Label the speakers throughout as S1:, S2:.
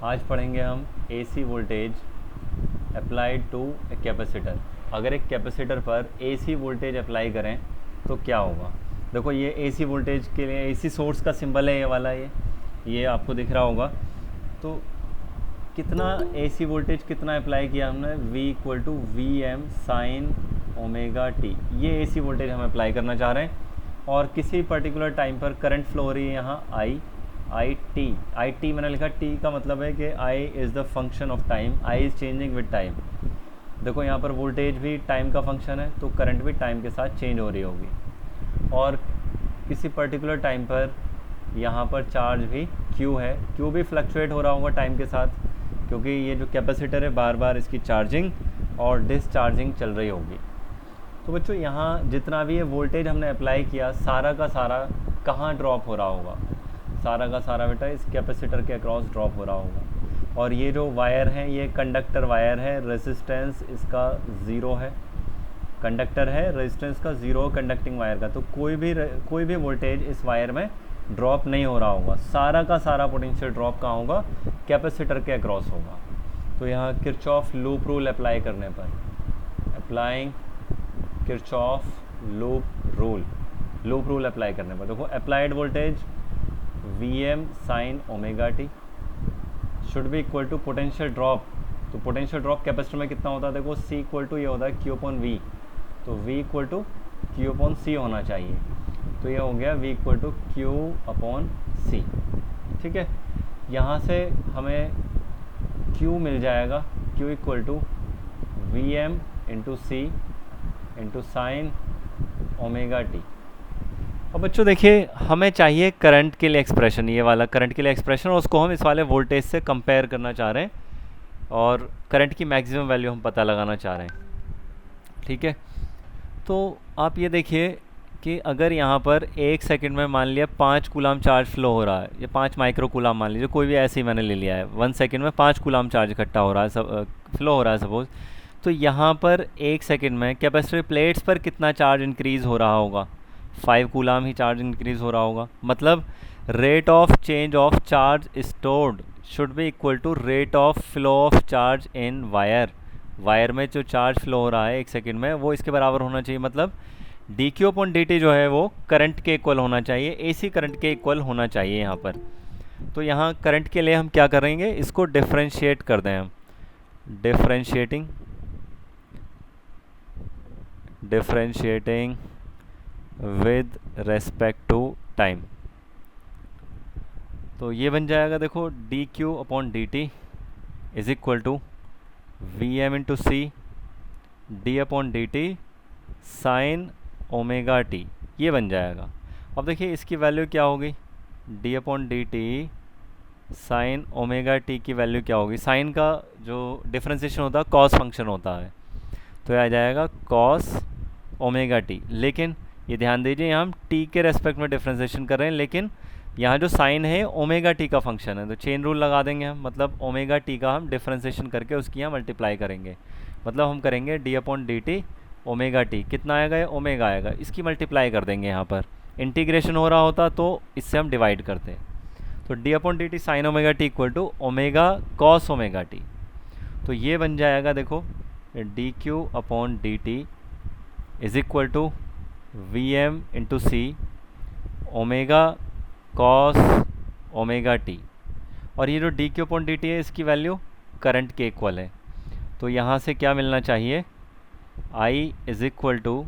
S1: आज पढ़ेंगे हम AC voltage applied to a capacitor. अगर एक कैपेसिटर पर एसी वोल्टेज अप्लाई करें तो क्या होगा। देखो ये एसी वोल्टेज के लिए एसी सोर्स का सिंबल है, ये वाला ये आपको दिख रहा होगा। तो कितना एसी वोल्टेज कितना अप्लाई किया हमने, V equal to V M sine omega T. ये एसी वोल्टेज हम अप्लाई करना चाह रहे हैं और किसी पर्टिकुलर टाइम पर करंट फ्लो हो रही है यहाँ आई टी मैंने लिखा, टी का मतलब है कि I is the function of time, I is changing with time. देखो यहाँ पर वोल्टेज भी टाइम का फंक्शन है तो करंट भी टाइम के साथ चेंज हो रही होगी। और किसी पर्टिकुलर टाइम पर यहाँ पर चार्ज भी Q है, Q भी फ्लक्चुएट हो रहा होगा टाइम के साथ, क्योंकि ये जो कैपेसिटर है बार बार इसकी चार्जिंग और डिसचार्जिंग चल रही होगी। तो बच्चों यहाँ जितना भी ये वोल्टेज हमने अप्लाई किया सारा का सारा कहाँ ड्रॉप हो रहा होगा, सारा का सारा बेटा इस कैपेसिटर के अक्रॉस ड्रॉप हो रहा होगा। और ये जो वायर है ये कंडक्टर वायर है, रेजिस्टेंस इसका ज़ीरो है, कंडक्टर है, रेजिस्टेंस का ज़ीरो कंडक्टिंग वायर का, तो कोई भी वोल्टेज इस वायर में ड्रॉप नहीं हो रहा होगा। सारा का सारा पोटेंशियल ड्रॉप कहाँ होगा, कैपेसिटर के अक्रॉस होगा। तो यहाँ किरचॉफ लूप रूल अप्लाई करने पर, applying Kirchhoff loop rule apply करने पर देखो applied voltage Vm sine omega T should be equal to potential drop. तो पोटेंशियल ड्रॉप कैपेसिटर में कितना होता है, देखो C इक्वल टू ये होता है Q अपॉन V, तो V equal to Q upon C होना चाहिए। तो ये हो गया V equal to Q upon C। ठीक है, यहाँ से हमें Q मिल जाएगा, Q equal to Vm into C into sine omega T. अब बच्चों देखिए हमें चाहिए करंट के लिए एक्सप्रेशन, ये वाला करंट के लिए एक्सप्रेशन, और उसको हम इस वाले वोल्टेज से कंपेयर करना चाह रहे हैं और करंट की मैक्सिमम वैल्यू हम पता लगाना चाह रहे हैं। ठीक है, तो आप ये देखिए कि अगर यहाँ पर एक सेकंड में मान लिया 5 कूलाम चार्ज फ्लो हो रहा है, या 5 माइक्रो कूलाम मान लीजिए, कोई भी ऐसे ही मैंने ले लिया है, 1 सेकंड में 5 कूलाम चार्ज इकट्ठा हो रहा है, फ्लो हो रहा है सपोज। तो यहाँ पर एक सेकंड में कैपेसिटर प्लेट्स पर कितना चार्ज इंक्रीज़ हो रहा होगा, 5 कूलाम ही चार्ज इंक्रीज़ हो रहा होगा। मतलब rate of change of charge stored should be equal to rate of flow of charge in wire में जो चार्ज फ्लो हो रहा है एक सेकंड में वो इसके बराबर होना चाहिए। मतलब dq अपॉन dt जो है वो करंट के इक्वल होना चाहिए, AC करंट के इक्वल होना चाहिए यहाँ पर। तो यहाँ करंट के लिए हम क्या करेंगे, इसको डिफरेंशिएट कर दें हम, differentiating with respect to time. तो ये बन जाएगा देखो dq upon dt is equal to Vm into C D upon dt sine omega T, ये बन जाएगा। अब देखिए इसकी वैल्यू क्या होगी, d upon dt sine omega T की वैल्यू क्या होगी, साइन का जो डिफरेंशिएशन होता है कॉस फंक्शन होता है, तो यह आ जाएगा कॉस ओमेगा टी। लेकिन ये ध्यान दीजिए यहाँ हम t के रेस्पेक्ट में डिफरेंशिएशन कर रहे हैं, लेकिन यहाँ जो साइन है ओमेगा टी का फंक्शन है, तो चेन रूल लगा देंगे हम, मतलब ओमेगा टी का हम डिफरेंशिएशन करके उसकी यहाँ मल्टीप्लाई करेंगे। मतलब हम करेंगे d upon D T omega T, कितना आएगा, ये ओमेगा आएगा, इसकी मल्टीप्लाई कर देंगे। यहाँ पर इंटीग्रेशन हो रहा होता तो इससे हम डिवाइड करते हैं। तो d upon D T sine omega T equal to omega cos omega T. तो ये बन जाएगा देखो D Q upon D T is equal to V M into C omega cos omega T. और ये जो D Q upon D T है इसकी वैल्यू करंट के इक्वल है। तो यहाँ से क्या मिलना चाहिए, I इज़ इक्वल टू,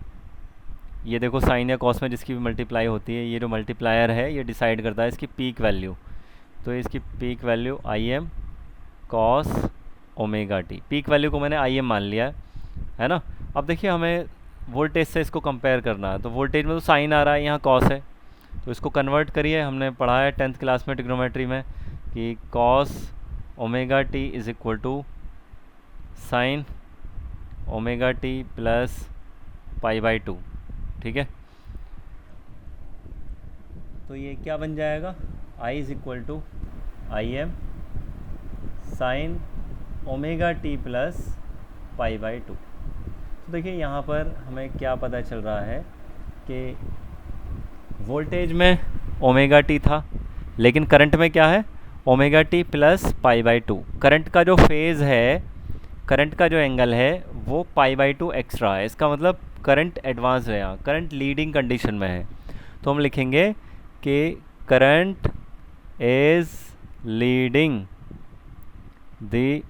S1: ये देखो साइन या कॉस में जिसकी भी मल्टीप्लाई होती है, ये जो मल्टीप्लायर है ये डिसाइड करता है इसकी पीक वैल्यू। तो इसकी peak value I M cos omega T, peak value को मैंने आई एम मान लिया है ना। अब देखिए हमें वोल्टेज से इसको कंपेयर करना है, तो वोल्टेज में तो साइन आ रहा है, यहाँ कॉस है, तो इसको कन्वर्ट करिए। हमने पढ़ा है 10th क्लास में ट्रिग्नोमेट्री में कि cos omega T is equal to sine omega T plus π/2। ठीक है, तो ये क्या बन जाएगा, I is equal to I M sine omega T plus π/2। तो देखिए यहाँ पर हमें क्या पता चल रहा है कि वोल्टेज में ओमेगा टी था, लेकिन करंट में क्या है, omega T plus pi by two. Current का जो फेज़ है, करंट का जो एंगल है वो पाई बाई टू एक्स्ट्रा है। इसका मतलब करंट एडवांस है, यहाँ करंट लीडिंग कंडीशन में है। तो हम लिखेंगे कि current is leading the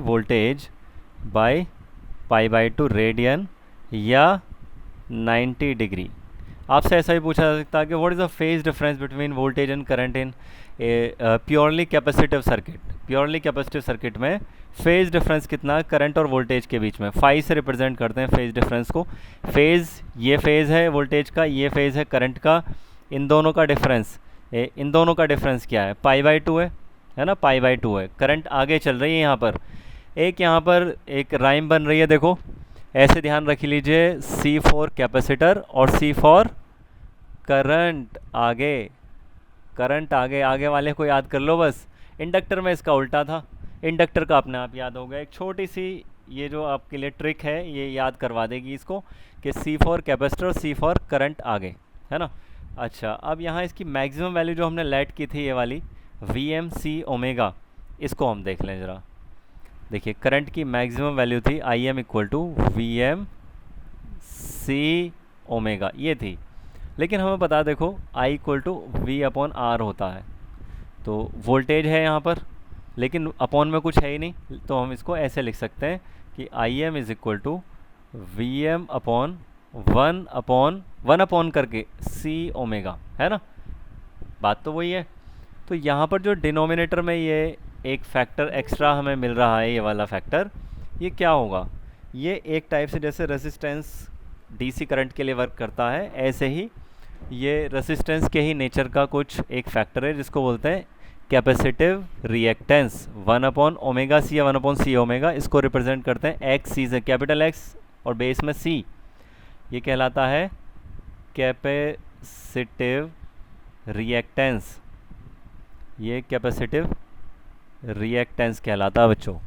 S1: voltage by pi by two radian या 90 डिग्री। आपसे ऐसा भी पूछा जा सकता है कि what is the phase difference between voltage and current in purely capacitive circuit. Purely capacitive circuit में फेज डिफरेंस कितना है करंट और वोल्टेज के बीच में। फाई से रिप्रेजेंट करते हैं फेज डिफरेंस को। फेज़, ये फेज़ है वोल्टेज का, ये फेज़ है करंट का। इन दोनों का डिफरेंस क्या है? पाई बाई टू है ना, पाई बाई टू है। करंट आगे चल रही है यहाँ पर एक राइम बन रही है, देखो ऐसे ध्यान रख लीजिए, C फॉर कैपेसिटर और C फॉर करंट। आगे वाले को याद कर लो बस। इंडक्टर में इसका उल्टा था, इंडक्टर का अपने आप याद हो गया। एक छोटी सी ये जो आपके लिए ट्रिक है ये याद करवा देगी इसको कि C फॉर कैपेसिटर और C फॉर करंट आगे, है ना। अच्छा, अब यहाँ इसकी मैक्सिमम वैल्यू जो हमने लेट की थी, ये वाली VMC ओमेगा, इसको हम देख लें ज़रा। देखिए करंट की मैक्सिमम वैल्यू थी IM equal to VMC omega, ये थी। लेकिन हमें पता, देखो I equal to V upon R होता है। तो वोल्टेज है यहाँ पर, लेकिन अपॉन में कुछ है ही नहीं, तो हम इसको ऐसे लिख सकते हैं कि IM is equal to VM upon one upon करके C ओमेगा, है ना। बात तो वही है। तो यहाँ पर जो डिनोमिनेटर में ये एक फैक्टर एक्स्ट्रा हमें मिल रहा है, ये वाला फैक्टर, ये क्या होगा? ये एक टाइप से जैसे रेजिस्टेंस DC करंट के लिए वर्क करता है, ऐसे ही ये रेजिस्टेंस के ही नेचर का कुछ एक फैक्टर है जिसको बोलते हैं capacitive reactance. 1 upon omega C या 1 अपॉन C ओमेगा, इसको रिप्रेजेंट करते हैं XC से, कैपिटल X और बेस में C। ये कहलाता है कैपेसिटिव रिएक्टेंस। ये कैपेसिटिव रिएक्टेंस कहलाता है बच्चों।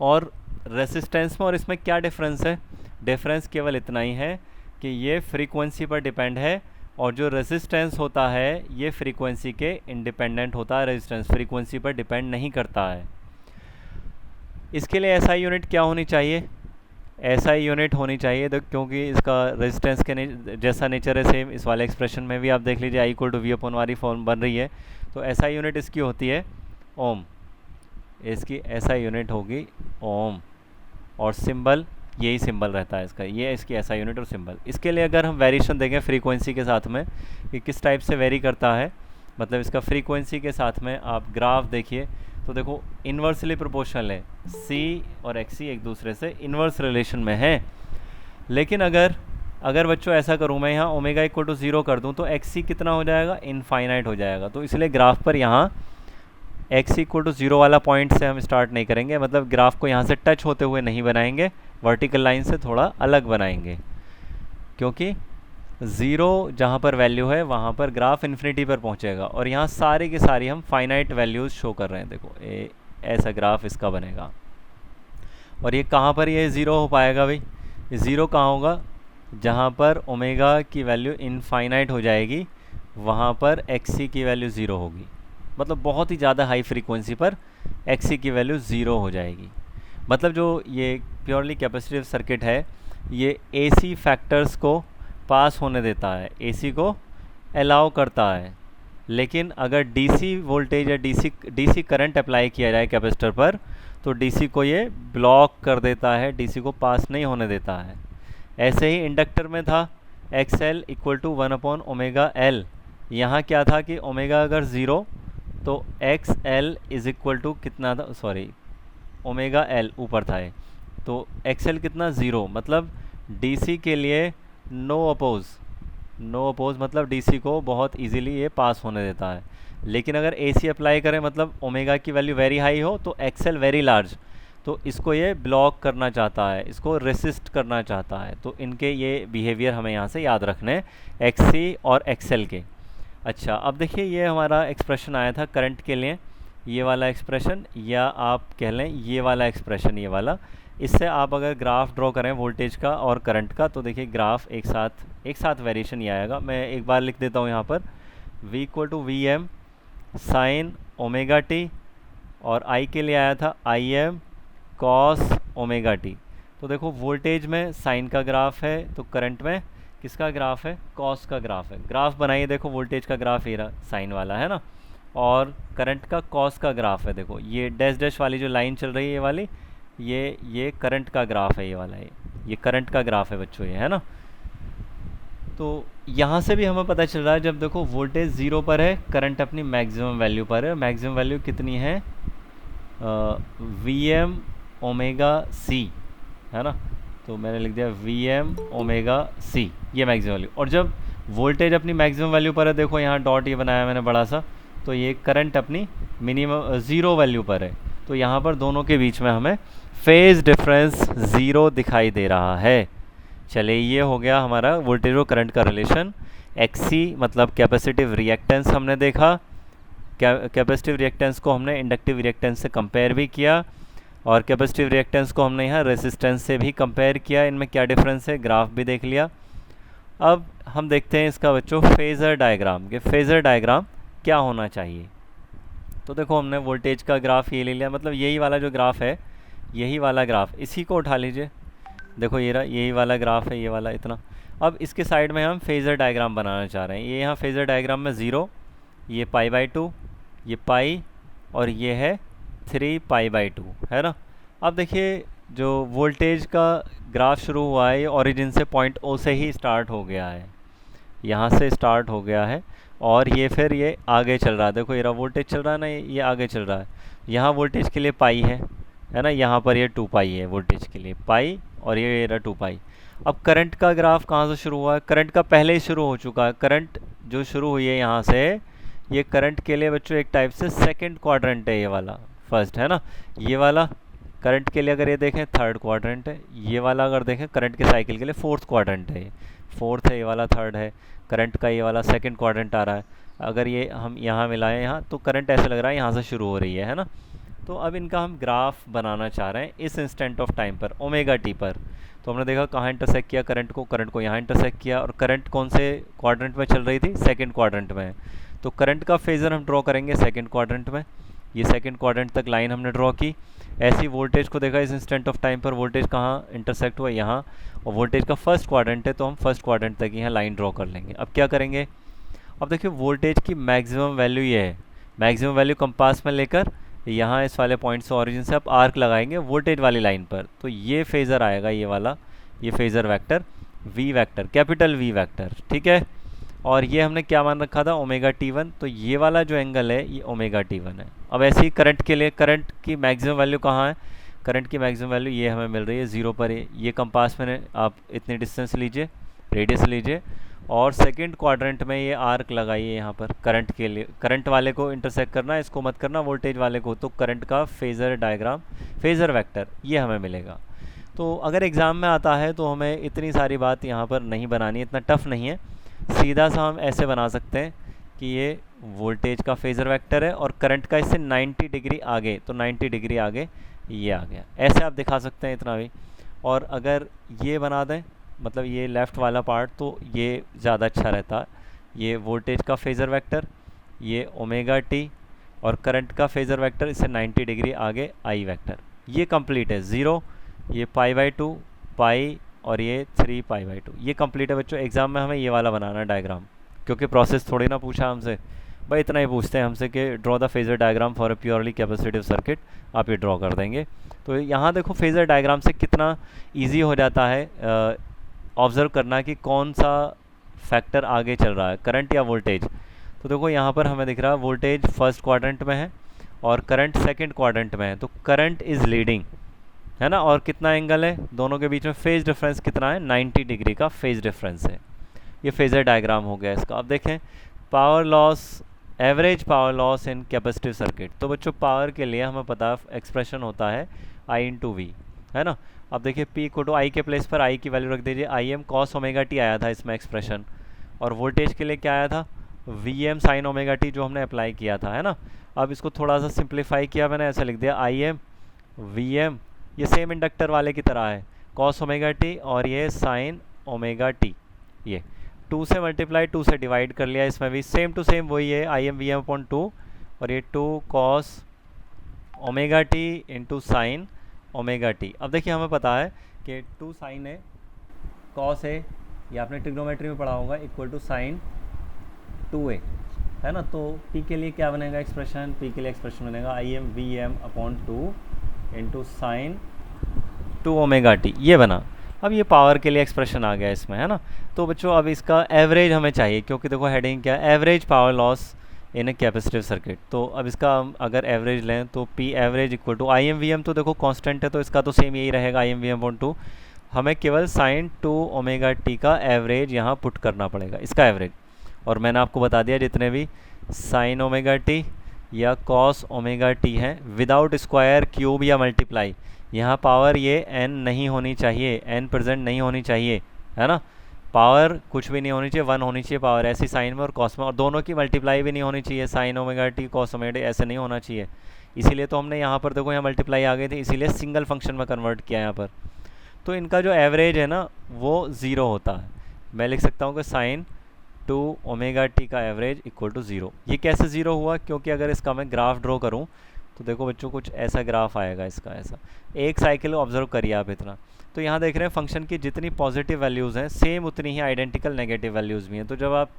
S1: और रेसिस्टेंस में और इसमें क्या डिफरेंस है? डिफरेंस केवल इतना ही है कि ये फ्रीक्वेंसी पर डिपेंड है, और जो रेसिस्टेंस होता है ये फ्रीक्वेंसी के इंडिपेंडेंट होता है। रेजिस्टेंस फ्रीक्वेंसी पर डिपेंड नहीं करता है। इसके लिए SI यूनिट क्या होनी चाहिए? SI यूनिट होनी चाहिए, तो क्योंकि इसका रेजिस्टेंस के जैसा नेचर है, सेम इस वाले एक्सप्रेशन में भी आप देख लीजिए, I equal to V upon R form बन रही है। तो SI यूनिट इसकी होती है ओम, इसकी SI यूनिट होगी ओम, और सिंबल यही सिंबल रहता है इसका, ये इसकी SI यूनिट और सिंबल। इसके लिए अगर हम वेरिएशन देखें फ्रीक्वेंसी के साथ में कि किस टाइप से वेरी करता है, मतलब इसका फ्रीक्वेंसी के साथ में आप ग्राफ देखिए तो देखो इन्वर्सली प्रोपोर्शनल है, C और XC एक दूसरे से इन्वर्स रिलेशन में है। लेकिन अगर बच्चों ऐसा करूँ मैं, यहाँ ओमेगा इक्वल टू 0 कर दूँ तो XC कितना हो जाएगा? इनफाइनाइट हो जाएगा। तो इसलिए ग्राफ पर यहाँ x इक्वल टू 0 वाला पॉइंट से हम स्टार्ट नहीं करेंगे, मतलब ग्राफ को यहाँ से टच होते हुए नहीं बनाएंगे, वर्टिकल लाइन से थोड़ा अलग बनाएंगे, क्योंकि 0 जहाँ पर वैल्यू है वहाँ पर ग्राफ इन्फिनिटी पर पहुँचेगा। और यहाँ सारी की सारी हम फाइनाइट वैल्यूज़ शो कर रहे हैं, देखो ऐसा ग्राफ इसका बनेगा। और ये कहाँ पर ये 0 हो पाएगा भाई? ये 0 कहाँ होगा? जहाँ पर ओमेगा की वैल्यू इनफाइनाइट हो जाएगी वहाँ पर XC की वैल्यू 0 होगी, मतलब बहुत ही ज़्यादा हाई फ्रीक्वेंसी पर XC की वैल्यू 0 हो जाएगी। मतलब जो ये प्योरली कैपेसिटिव सर्किट है ये AC फैक्टर्स को पास होने देता है, AC को अलाउ करता है। लेकिन अगर DC वोल्टेज या DC करंट अप्लाई किया जाए कैपेसिटर पर तो DC को ये ब्लॉक कर देता है, DC को पास नहीं होने देता है। ऐसे ही इंडक्टर में था XL equal to 1 upon omega L। यहाँ क्या था कि ओमेगा अगर 0 तो XL इज इक्वल टू कितना था? सॉरी, ओमेगा L ऊपर था ये, तो XL कितना? 0। मतलब DC के लिए नो अपोज मतलब DC को बहुत इजीली ये पास होने देता है। लेकिन अगर AC अप्लाई करें, मतलब ओमेगा की वैल्यू वेरी हाई हो तो XL वेरी लार्ज, तो इसको ये ब्लॉक करना चाहता है, इसको रेसिस्ट करना चाहता है। तो इनके ये बिहेवियर हमें यहाँ से याद रखने हैं XC और XL के। अच्छा, अब देखिए ये हमारा एक्सप्रेशन आया था करंट के लिए, ये वाला एक्सप्रेशन, या आप कह लें ये वाला एक्सप्रेशन, ये वाला। इससे आप अगर ग्राफ ड्रॉ करें वोल्टेज का और करंट का तो देखिए ग्राफ एक साथ वेरिएशन ही आएगा। मैं एक बार लिख देता हूँ यहाँ पर V equal to V M sine omega T, और I के लिए आया था I M cos omega T. तो देखो वोल्टेज में साइन का ग्राफ है, तो करंट में किसका ग्राफ है, कॉस का ग्राफ है। ग्राफ बनाइए, देखो वोल्टेज का ग्राफ ये रहा साइन वाला है ना, और करंट का कॉस का ग्राफ है। देखो ये डैश डैश वाली जो लाइन चल रही है ये वाली, ये करंट का ग्राफ है, ये वाला ये करंट का ग्राफ है बच्चों, ये है ना। तो यहाँ से भी हमें पता चल रहा है, जब देखो वोल्टेज 0 पर है, करंट अपनी मैक्सिमम वैल्यू पर है। मैक्सिमम वैल्यू कितनी है, वी एम ओमेगा सी, है ना। तो मैंने लिख दिया वी एम ओमेगा सी, ये मैक्सिमम वैल्यू। और जब वोल्टेज अपनी मैक्सिमम वैल्यू पर है, देखो यहाँ डॉट ये बनाया मैंने बड़ा सा, तो ये करंट अपनी मिनिमम 0 वैल्यू पर है। तो यहाँ पर दोनों के बीच में हमें फेज डिफरेंस 0 दिखाई दे रहा है। चलिए ये हो गया हमारा वोल्टेज और करंट का रिलेशन। एक्सी मतलब कैपेसिटिव रिएक्टेंस हमने देखा, कैपेसिटिव रिएक्टेंस को हमने इंडक्टिव रिएक्टेंस से कंपेयर भी किया, और कैपेसिटिव रिएक्टेंस को हमने यहाँ रेसिस्टेंस से भी कंपेयर किया, इनमें क्या डिफरेंस है ग्राफ भी देख लिया। अब हम देखते हैं इसका बच्चों फेज़र डायग्राम, कि फेज़र डायग्राम क्या होना चाहिए। तो देखो हमने वोल्टेज का ग्राफ ये ले लिया, मतलब यही वाला जो ग्राफ है, यही वाला ग्राफ, इसी को उठा लीजिए। देखो ये रहा, यही वाला ग्राफ है, ये वाला इतना। अब इसके साइड में हम फेज़र डायग्राम बनाना चाह रहे हैं। ये यहाँ फेज़र डायग्राम में 0, ये π/2, ये पाई, और ये है 3π/2, है ना। अब देखिए जो वोल्टेज का ग्राफ शुरू हुआ है, ये ओरिजिन से पॉइंट O से ही स्टार्ट हो गया है, यहाँ से स्टार्ट हो गया है, और ये फिर ये आगे चल रहा है। देखो ये रहा वोल्टेज चल रहा है ना, ये आगे चल रहा है। यहाँ वोल्टेज के लिए पाई है ना, यहाँ पर ये 2π है वोल्टेज के लिए, पाई, और ये रहा 2π। अब करंट का ग्राफ कहाँ से शुरू हुआ है, करंट का पहले ही शुरू हो चुका है। करंट जो शुरू हुई है यहाँ से, ये करंट के लिए बच्चों एक टाइप से सेकंड क्वाड्रेंट है, ये वाला फर्स्ट है ना। ये वाला करंट के लिए अगर ये देखें थर्ड क्वाड्रेंट है, ये वाला अगर देखें करंट के साइकिल के लिए फोर्थ क्वाड्रेंट है, ये फोर्थ है, ये वाला थर्ड है। करंट का ये वाला सेकंड क्वाड्रेंट आ रहा है। अगर ये हम यहाँ मिलाएं यहाँ, तो करंट ऐसे लग रहा है यहाँ से शुरू हो रही है ना। तो अब इनका हम ग्राफ बनाना चाह रहे हैं इस इंस्टेंट ऑफ टाइम पर, ओमेगा टी पर। तो हमने देखा कहाँ इंटरसेक्ट किया करंट को यहाँ इंटरसेक्ट किया, और करंट कौन से क्वाड्रेंट में चल रही थी, सेकंड क्वाड्रेंट में। तो करंट का फेज़र हम ड्रॉ करेंगे सेकंड क्वाड्रेंट में, ये सेकंड क्वाड्रेंट तक लाइन हमने ड्रॉ की। ऐसी वोल्टेज को देखा इस इंस्टेंट ऑफ टाइम पर, वोल्टेज कहाँ इंटरसेक्ट हुआ, यहाँ, और वोल्टेज का फर्स्ट क्वाड्रेंट है, तो हम फर्स्ट क्वाड्रेंट तक यहाँ लाइन ड्रॉ कर लेंगे। अब क्या करेंगे, अब देखिए वोल्टेज की मैक्सिमम वैल्यू ये है, मैक्सिमम वैल्यू कंपास में लेकर यहाँ इस वाले पॉइंट से ओरिजिन से आप आर्क लगाएंगे वोल्टेज वाली लाइन पर, तो ये फेज़र आएगा, ये वाला, ये phasor vector V vector, capital V vector, ठीक है। और ये हमने क्या मान रखा था, ओमेगा T1, तो ये वाला जो एंगल है ये ओमेगा T1 है। अब ऐसे ही करंट के लिए, करंट की मैक्सिमम वैल्यू कहाँ है, करंट की मैक्सिमम वैल्यू ये हमें मिल रही है 0 पर। ये कंपास में आप इतनी डिस्टेंस लीजिए, रेडियस लीजिए, और सेकंड क्वाड्रेंट में ये आर्क लगाइए यहाँ पर करंट के लिए। करंट वाले को इंटरसेक्ट करना, इसको मत करना वोल्टेज वाले को। तो करंट का फेज़र डायग्राम, फेज़र वेक्टर ये हमें मिलेगा। तो अगर एग्ज़ाम में आता है तो हमें इतनी सारी बात यहाँ पर नहीं बनानी है, इतना टफ नहीं है। सीधा सा हम ऐसे बना सकते हैं कि ये वोल्टेज का फेज़र वेक्टर है, और करंट का इससे 90 डिग्री आगे, तो 90 डिग्री आगे ये आ गया। ऐसे आप दिखा सकते हैं इतना भी। और अगर ये बना दें, मतलब ये लेफ़्ट वाला पार्ट, तो ये ज़्यादा अच्छा रहता है। ये वोल्टेज का फेज़र वेक्टर, ये ओमेगा टी, और करंट का फेज़र वेक्टर इससे 90 डिग्री आगे आई वेक्टर, ये कंप्लीट है। 0, ये π/2, पाई, और ये 3π/2, ये कंप्लीट है बच्चों। एग्जाम में हमें ये वाला बनाना है डायग्राम, क्योंकि प्रोसेस थोड़ी ना पूछा हमसे, भाई इतना ही पूछते हैं हमसे कि draw the phasor diagram for a purely capacitive circuit, आप ये ड्रॉ कर देंगे। तो यहाँ देखो फेज़र डायग्राम से कितना ईजी हो जाता है ऑब्ज़र्व करना कि कौन सा फैक्टर आगे चल रहा है, करंट या वोल्टेज। तो देखो यहाँ पर हमें दिख रहा है वोल्टेज फर्स्ट क्वाड्रेंट में है और करंट सेकंड क्वाड्रेंट में है, तो करंट इज़ लीडिंग, है ना। और कितना एंगल है दोनों के बीच में, फेज़ डिफरेंस कितना है, 90 डिग्री का फेज़ डिफरेंस है। ये फेज़र डायग्राम हो गया इसका। अब देखें power loss, average power loss इन कैपेसिटिव सर्किट। तो बच्चों पावर के लिए हमें पता एक्सप्रेशन होता है I/V, है ना। अब देखिए P को तो I के प्लेस पर I की वैल्यू रख दीजिए, Im cos ओमेगा टी आया था इसमें एक्सप्रेशन, और वोल्टेज के लिए क्या आया था, Vm sin ओमेगा टी, जो हमने अप्लाई किया था, है ना। अब इसको थोड़ा सा सिंप्लीफाई किया मैंने, ऐसे लिख दिया Im Vm, ये सेम इंडक्टर वाले की तरह है, cos ओमेगा टी, और ये sin ओमेगा टी, ये 2 से मल्टीप्लाई 2 से डिवाइड कर लिया, इसमें भी सेम टू सेम वही है, I M V M upon 2, और ये 2 cos omega T into sine omega T. अब देखिए हमें पता है कि 2 साइन है कॉस है, ये आपने ट्रिग्नोमेट्री में पढ़ा होगा, इक्वल टू साइन 2a है ना। तो p के लिए क्या बनेगा एक्सप्रेशन, p के लिए एक्सप्रेशन बनेगा I M V M upon 2 into sine 2 omega T, ये बना। अब ये पावर के लिए एक्सप्रेशन आ गया इसमें, है ना। तो बच्चों अब इसका एवरेज हमें चाहिए, क्योंकि देखो हेडिंग क्या है, average power loss in a capacitive circuit. तो अब इसका हम अगर एवरेज लें तो P average equal to I M V M, तो देखो कांस्टेंट है तो इसका तो सेम यही रहेगा I M V M upon 2। हमें केवल साइन 2 ओमेगा टी का एवरेज यहाँ पुट करना पड़ेगा, इसका एवरेज। और मैंने आपको बता दिया जितने भी साइन ओमेगा टी या कॉस ओमेगा टी हैं, विदाउट स्क्वायर क्यूब या मल्टीप्लाई, यहाँ पावर ये n नहीं होनी चाहिए, n प्रेजेंट नहीं होनी चाहिए, है ना। पावर कुछ भी नहीं होनी चाहिए, 1 होनी चाहिए पावर, ऐसी साइन में और कॉस में, और दोनों की मल्टीप्लाई भी नहीं होनी चाहिए, sign omega T cos omega T ऐसे नहीं होना चाहिए। इसीलिए तो हमने यहाँ पर देखो यहाँ मल्टीप्लाई आ गई थी, इसीलिए सिंगल फंक्शन में कन्वर्ट किया यहाँ पर। तो इनका जो एवरेज है ना वो 0 होता है। मैं लिख सकता हूँ कि साइन 2 ओमेगा टी का एवरेज इक्वल टू 0। ये कैसे 0 हुआ, क्योंकि अगर इसका मैं ग्राफ ड्रॉ करूँ तो देखो बच्चों कुछ ऐसा ग्राफ आएगा इसका, ऐसा एक साइकिल ऑब्जर्व करिए आप इतना। तो यहाँ देख रहे हैं फंक्शन की जितनी पॉजिटिव वैल्यूज़ हैं सेम उतनी ही आइडेंटिकल नेगेटिव वैल्यूज़ भी हैं। तो जब आप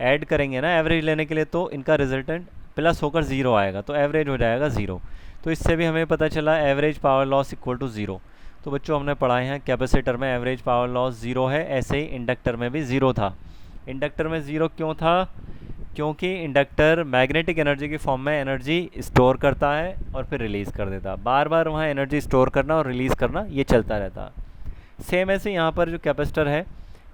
S1: ऐड करेंगे ना एवरेज लेने के लिए तो इनका रिजल्टेंट प्लस होकर 0 आएगा, तो एवरेज हो जाएगा 0। तो इससे भी हमें पता चला average power loss equal to 0। तो बच्चों हमने पढ़ा है कैपेसिटर में एवरेज पावर लॉस 0 है, ऐसे ही इंडक्टर में भी 0 था। इंडक्टर में 0 क्यों था, क्योंकि इंडक्टर मैग्नेटिक एनर्जी की फॉर्म में एनर्जी स्टोर करता है और फिर रिलीज़ कर देता, बार बार वहाँ एनर्जी स्टोर करना और रिलीज़ करना ये चलता रहता। सेम ऐसे यहाँ पर जो कैपेसिटर है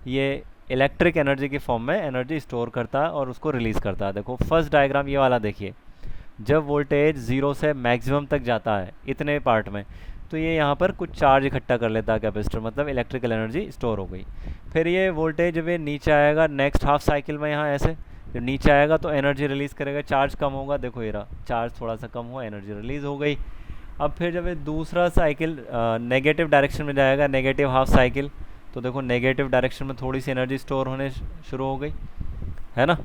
S1: ये इलेक्ट्रिक एनर्जी की फॉर्म में एनर्जी स्टोर करता है और उसको रिलीज़ करता है। देखो फर्स्ट डायग्राम ये वाला देखिए, जब वोल्टेज 0 से मैक्सिमम तक जाता है इतने पार्ट में, तो ये यहाँ पर कुछ चार्ज इकट्ठा कर लेता है कैपेसिटर, मतलब इलेक्ट्रिकल एनर्जी स्टोर हो गई। फिर ये वोल्टेज जब ये नीचे आएगा नेक्स्ट हाफ साइकिल में, यहाँ ऐसे जब नीचे आएगा तो एनर्जी रिलीज़ करेगा, चार्ज कम होगा, देखो ये रहा चार्ज थोड़ा सा कम हुआ, एनर्जी रिलीज़ हो गई। अब फिर जब ये दूसरा साइकिल नेगेटिव डायरेक्शन में जाएगा, नेगेटिव हाफ साइकिल, तो देखो नेगेटिव डायरेक्शन में थोड़ी सी एनर्जी स्टोर होने शुरू हो गई, है ना।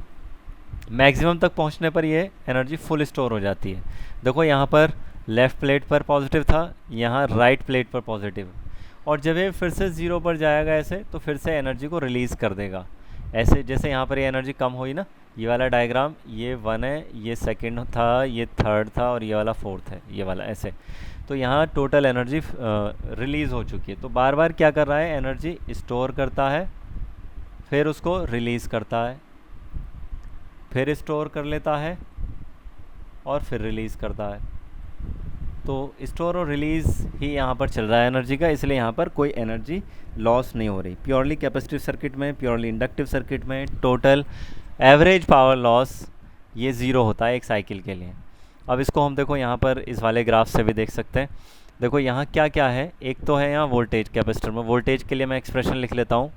S1: मैक्सिमम तक पहुंचने पर ये एनर्जी फुल स्टोर हो जाती है। देखो यहाँ पर लेफ़्ट प्लेट पर पॉजिटिव था, यहाँ राइट प्लेट पर पॉजिटिव, और जब ये फिर से 0 पर जाएगा ऐसे तो फिर से एनर्जी को रिलीज़ कर देगा। ऐसे जैसे यहाँ पर ये एनर्जी कम हुई ना, ये वाला डायग्राम ये 1 है, ये सेकंड था, ये थर्ड था और ये वाला फोर्थ है, ये वाला ऐसे। तो यहाँ टोटल एनर्जी रिलीज़ हो चुकी है। तो बार बार क्या कर रहा है, एनर्जी स्टोर करता है, फिर उसको रिलीज़ करता है, फिर स्टोर कर लेता है और फिर रिलीज़ करता है। तो स्टोर और रिलीज़ ही यहाँ पर चल रहा है एनर्जी का, इसलिए यहाँ पर कोई एनर्जी लॉस नहीं हो रही। प्योरली कैपेसिटिव सर्किट में, प्योरली इंडक्टिव सर्किट में टोटल एवरेज पावर लॉस ये 0 होता है एक साइकिल के लिए। अब इसको हम देखो यहाँ पर इस वाले ग्राफ से भी देख सकते हैं। देखो यहाँ क्या क्या है, एक तो है यहाँ वोल्टेज, कैपेसिटर में वोल्टेज के लिए मैं एक्सप्रेशन लिख लेता हूँ,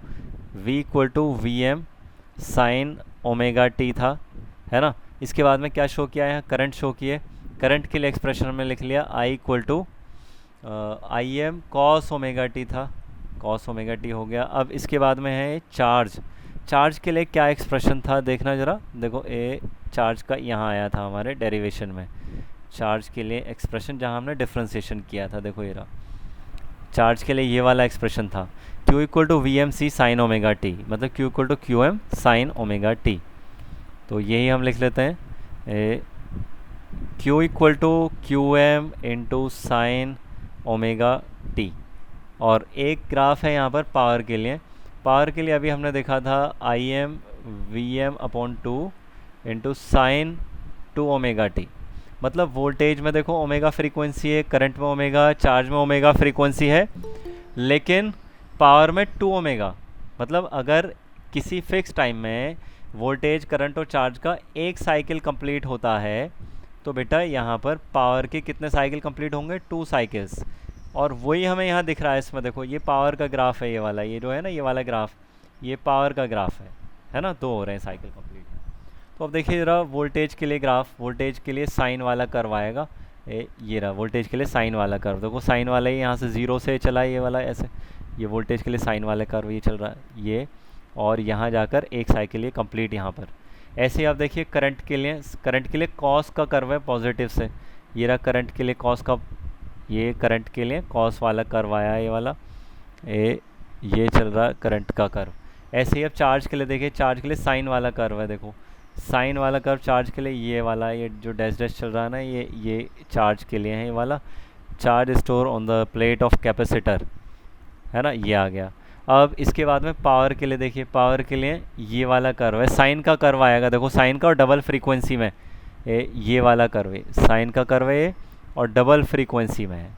S1: V equal to V M sine omega T था, है ना। इसके बाद में क्या शो किया है, यहाँ करंट शो किए, करंट के लिए एक्सप्रेशन में लिख लिया I equal to I M cos omega T था, कॉस ओमेगा टी हो गया। अब इसके बाद में है चार्ज, चार्ज के लिए क्या एक्सप्रेशन था देखना ज़रा, देखो ए चार्ज का यहाँ आया था हमारे डेरिवेशन में, चार्ज के लिए एक्सप्रेशन जहाँ हमने डिफ्रेंशिएशन किया था, देखो ये रहा चार्ज के लिए ये वाला एक्सप्रेशन था, Q equal to V M C sine omega T, मतलब Q equal to Q M sine omega T. तो यही हम लिख लेते हैं Q equal to Q M into sine omega T. और एक ग्राफ है यहाँ पर पावर के लिए, पावर के लिए अभी हमने देखा था I M V M upon 2 into sine 2 omega T. मतलब वोल्टेज में देखो ओमेगा फ्रीक्वेंसी है, करंट में ओमेगा, चार्ज में ओमेगा फ्रीक्वेंसी है, लेकिन पावर में 2 ओमेगा। मतलब अगर किसी फिक्स टाइम में वोल्टेज, करंट और चार्ज का एक साइकिल कंप्लीट होता है तो बेटा यहाँ पर पावर के कितने साइकिल कंप्लीट होंगे, 2 साइकिल्स। और वही हमें यहाँ दिख रहा है इसमें, देखो ये पावर का ग्राफ है, ये वाला, ये जो है ना ये वाला ग्राफ, ये पावर का ग्राफ है ना, 2 हो रहे हैं साइकिल कंप्लीट। तो अब देखिए ज़रा वोल्टेज के लिए ग्राफ, वोल्टेज के लिए साइन वाला कर्व आएगा, ये रहा वोल्टेज के लिए साइन वाला कर्व, देखो साइन वाला ही यहाँ से 0 से चला है ये वाला ऐसे, ये वोल्टेज के लिए साइन वाला कर्व ये चल रहा है, ये और यहाँ जाकर एक साइकिल ये कंप्लीट यहाँ पर। ऐसे ही आप देखिए करंट के लिए कॉस का कर्व है पॉजिटिव से, ये रहा करंट के लिए कॉस का, ये करंट के लिए कॉस वाला कर्व आया, ये वाला ये चल रहा है करंट का कर्व। ऐसे ही अब चार्ज के लिए देखिए, चार्ज के लिए साइन वाला कर्व है, देखो साइन वाला कर्व चार्ज के लिए ये वाला, ये जो डैश डैश चल रहा है ना, ये चार्ज के लिए है, ये वाला charge store on the plate of capacitor, है ना, ये आ गया। अब इसके बाद में पावर के लिए देखिए, पावर के लिए ये वाला कर्व है, साइन का कर्व आएगा, देखो साइन का और डबल फ्रीक्वेंसी में ये वाला कर्व है, साइन का कर्व है ये और डबल फ्रीक्वेंसी में है।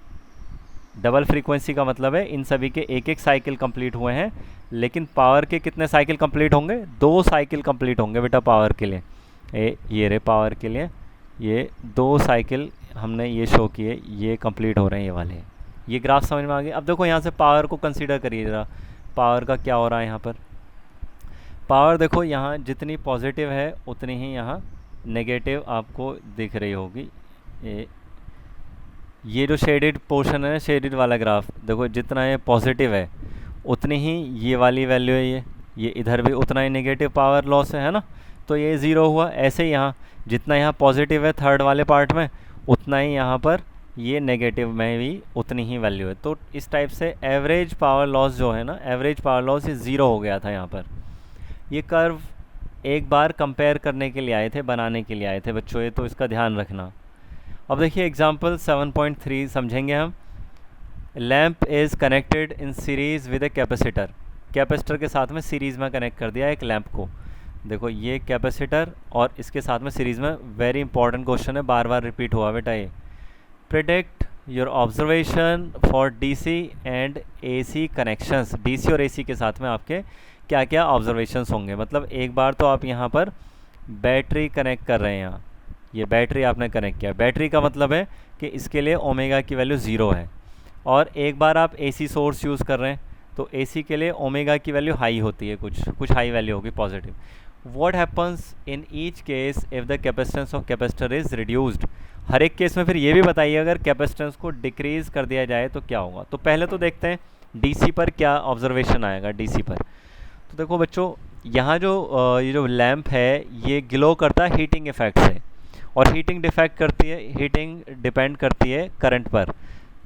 S1: डबल फ्रीक्वेंसी का मतलब है इन सभी के एक एक साइकिल कंप्लीट हुए हैं, लेकिन पावर के कितने साइकिल कंप्लीट होंगे, 2 साइकिल कंप्लीट होंगे बेटा पावर के लिए। ये रे पावर के लिए ये 2 साइकिल हमने ये शो किए, ये कंप्लीट हो रहे हैं ये वाले। ये ग्राफ समझ में आ गया। अब देखो यहाँ से पावर को कंसीडर करिए ज़रा, पावर का क्या हो रहा है यहाँ पर। पावर देखो यहाँ जितनी पॉजिटिव है उतनी ही यहाँ नेगेटिव आपको दिख रही होगी। ये जो शेडेड पोर्शन है, शेडेड वाला ग्राफ, देखो जितना ये पॉजिटिव है उतनी ही ये वाली वैल्यू है, ये इधर भी उतना ही नेगेटिव पावर लॉस है ना, तो ये 0 हुआ। ऐसे ही यहाँ जितना यहाँ पॉजिटिव है थर्ड वाले पार्ट में, उतना ही यहाँ पर ये नेगेटिव में भी उतनी ही वैल्यू है। तो इस टाइप से एवरेज पावर लॉस जो है ना, एवरेज पावर लॉस ये 0 हो गया था यहाँ पर। ये कर्व एक बार कंपेयर करने के लिए आए थे, बनाने के लिए आए थे बच्चों, ये तो इसका ध्यान रखना। अब देखिए एग्जाम्पल 7.3 समझेंगे हम। Lamp is connected in series with a capacitor, capacitor के साथ में सीरीज़ में कनेक्ट कर दिया एक लैम्प को। देखो ये कैपेसिटर और इसके साथ में सीरीज़ में, वेरी इंपॉर्टेंट क्वेश्चन है, बार बार रिपीट हुआ बेटा ये। Predict your observation for DC and AC connections, DC और एसी के साथ में आपके क्या क्या ऑब्जर्वेशंस होंगे। मतलब एक बार तो आप यहाँ पर बैटरी कनेक्ट कर रहे हैं, यहाँ ये बैटरी आपने कनेक्ट किया, बैटरी का मतलब है कि इसके लिए ओमेगा की वैल्यू 0 है। और एक बार आप एसी सोर्स यूज़ कर रहे हैं, तो एसी के लिए ओमेगा की वैल्यू हाई होती है, कुछ हाई वैल्यू होगी positive. What happens in each case if the capacitance of capacitor is reduced, हर एक केस में फिर ये भी बताइए अगर कैपेसिटेंस को डिक्रीज़ कर दिया जाए तो क्या होगा। तो पहले तो देखते हैं डीसी पर क्या ऑब्जर्वेशन आएगा। डीसी पर तो देखो बच्चों, यहाँ जो ये जो लैम्प है ये ग्लो करता है हीटिंग इफेक्ट से, और हीटिंग डिपेंड करती है करंट पर,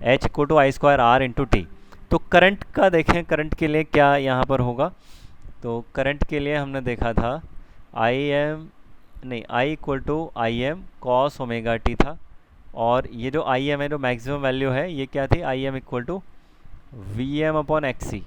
S1: H=I²R/T। तो करंट का देखें, करंट के लिए क्या यहाँ पर होगा। तो करंट के लिए हमने देखा था I=IM cos ω t था, और ये जो IM है, जो मैक्सिमम वैल्यू है, ये क्या थी, IM=VM/XC।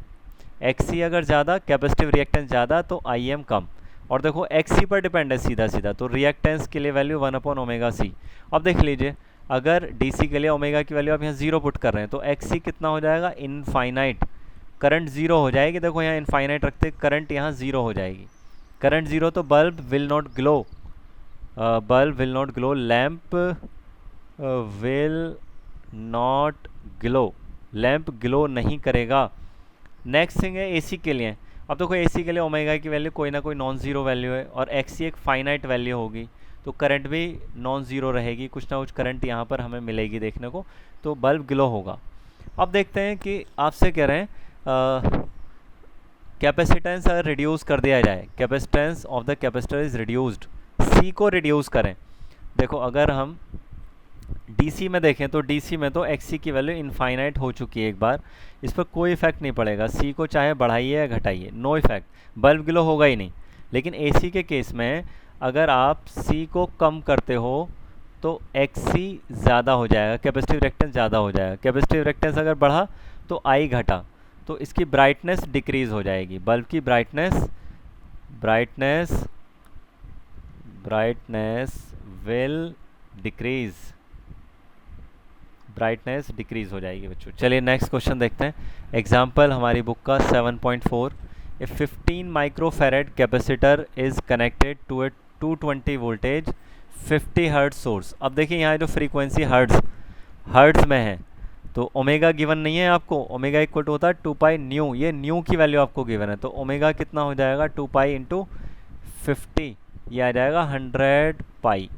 S1: XC अगर ज़्यादा, कैपेसिटिव रिएक्टेंस ज़्यादा, तो IM कम। और देखो XC पर डिपेंड है सीधा सीधा, तो रिएक्टेंस के लिए वैल्यू 1/ωc। अब देख लीजिए अगर DC के लिए ओमेगा की वैल्यू आप यहाँ 0 पुट कर रहे हैं, तो XC कितना हो जाएगा, इनफाइनाइट। करंट 0 हो जाएगी, देखो यहाँ इनफाइनाइट रखते करंट यहाँ 0 हो जाएगी। करंट 0 तो bulb will not glow, lamp will not glow, lamp glow नहीं करेगा। नेक्स्ट थिंग है एसी के लिए। अब देखो एसी के लिए ओमेगा की वैल्यू कोई ना कोई नॉन ज़ीरो वैल्यू है, और एक्सी एक फाइनाइट वैल्यू होगी, तो करंट भी नॉन ज़ीरो रहेगी, कुछ ना कुछ करंट यहाँ पर हमें मिलेगी देखने को, तो बल्ब ग्लो होगा। अब देखते हैं कि आपसे कह रहे हैं कैपेसिटेंस अगर रिड्यूस कर दिया जाए, capacitance of the capacitor is reduced, C को रिड्यूस करें। देखो अगर हम डीसी में देखें तो डीसी में तो एक्सी की वैल्यू इनफाइनाइट हो चुकी है एक बार, इस पर कोई इफेक्ट नहीं पड़ेगा, सी को चाहे बढ़ाइए या घटाइए, नो इफेक्ट, बल्ब ग्लो होगा ही नहीं। लेकिन एसी के केस में अगर आप सी को कम करते हो तो एक्सी ज़्यादा हो जाएगा, कैपेसिटिव रिएक्टेंस ज़्यादा हो जाएगा, कैपेसिटिव रिएक्टेंस अगर बढ़ा तो आई घटा, तो इसकी ब्राइटनेस डिक्रीज़ हो जाएगी, बल्ब की brightness will decrease, brightness decrease हो जाएगी बच्चों। चलिए नेक्स्ट क्वेश्चन देखते हैं। एग्जाम्पल हमारी बुक का 7.4, a 15 microfarad capacitor is connected to a 220 voltage 50 hertz source. अब देखिए यहाँ जो फ्रीक्वेंसी हर्ट्ज में है, तो ओमेगा गिवन नहीं है आपको, ओमेगा इक्वल टू होता है 2 पाई न्यू, ये न्यू की वैल्यू आपको गिवन है, तो ओमेगा कितना हो जाएगा 2 पाई इंटू 50, ये आ जाएगा 100 पाई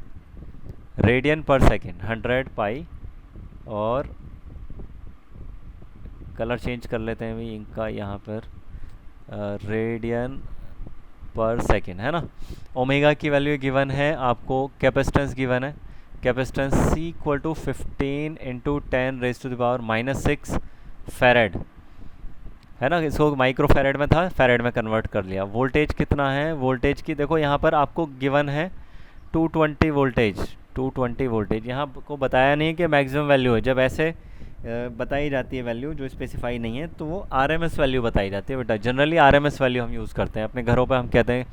S1: रेडियन पर सेकेंड, 100 पाई। और कलर चेंज कर लेते हैं भी इनका यहाँ पर, रेडियन पर सेकेंड, है ना। ओमेगा की वैल्यू गिवन है आपको, कैपेसिटेंस गिवन है, capacitance C equal to 15 into 10⁻⁻6 farad, है ना। इसको माइक्रो फैरेड में था, फैरेड में कन्वर्ट कर लिया। वोल्टेज कितना है, वोल्टेज की देखो यहाँ पर आपको गिवन है 220 वोल्टेज, 220 वोल्टेज। यहाँ को बताया नहीं कि मैक्सिमम वैल्यू है, जब ऐसे बताई जाती है वैल्यू जो स्पेसिफाई नहीं है तो वो RMS वैल्यू बताई जाती है बेटा। जनरली RMS वैल्यू हम यूज़ करते हैं अपने घरों पे, हम कहते हैं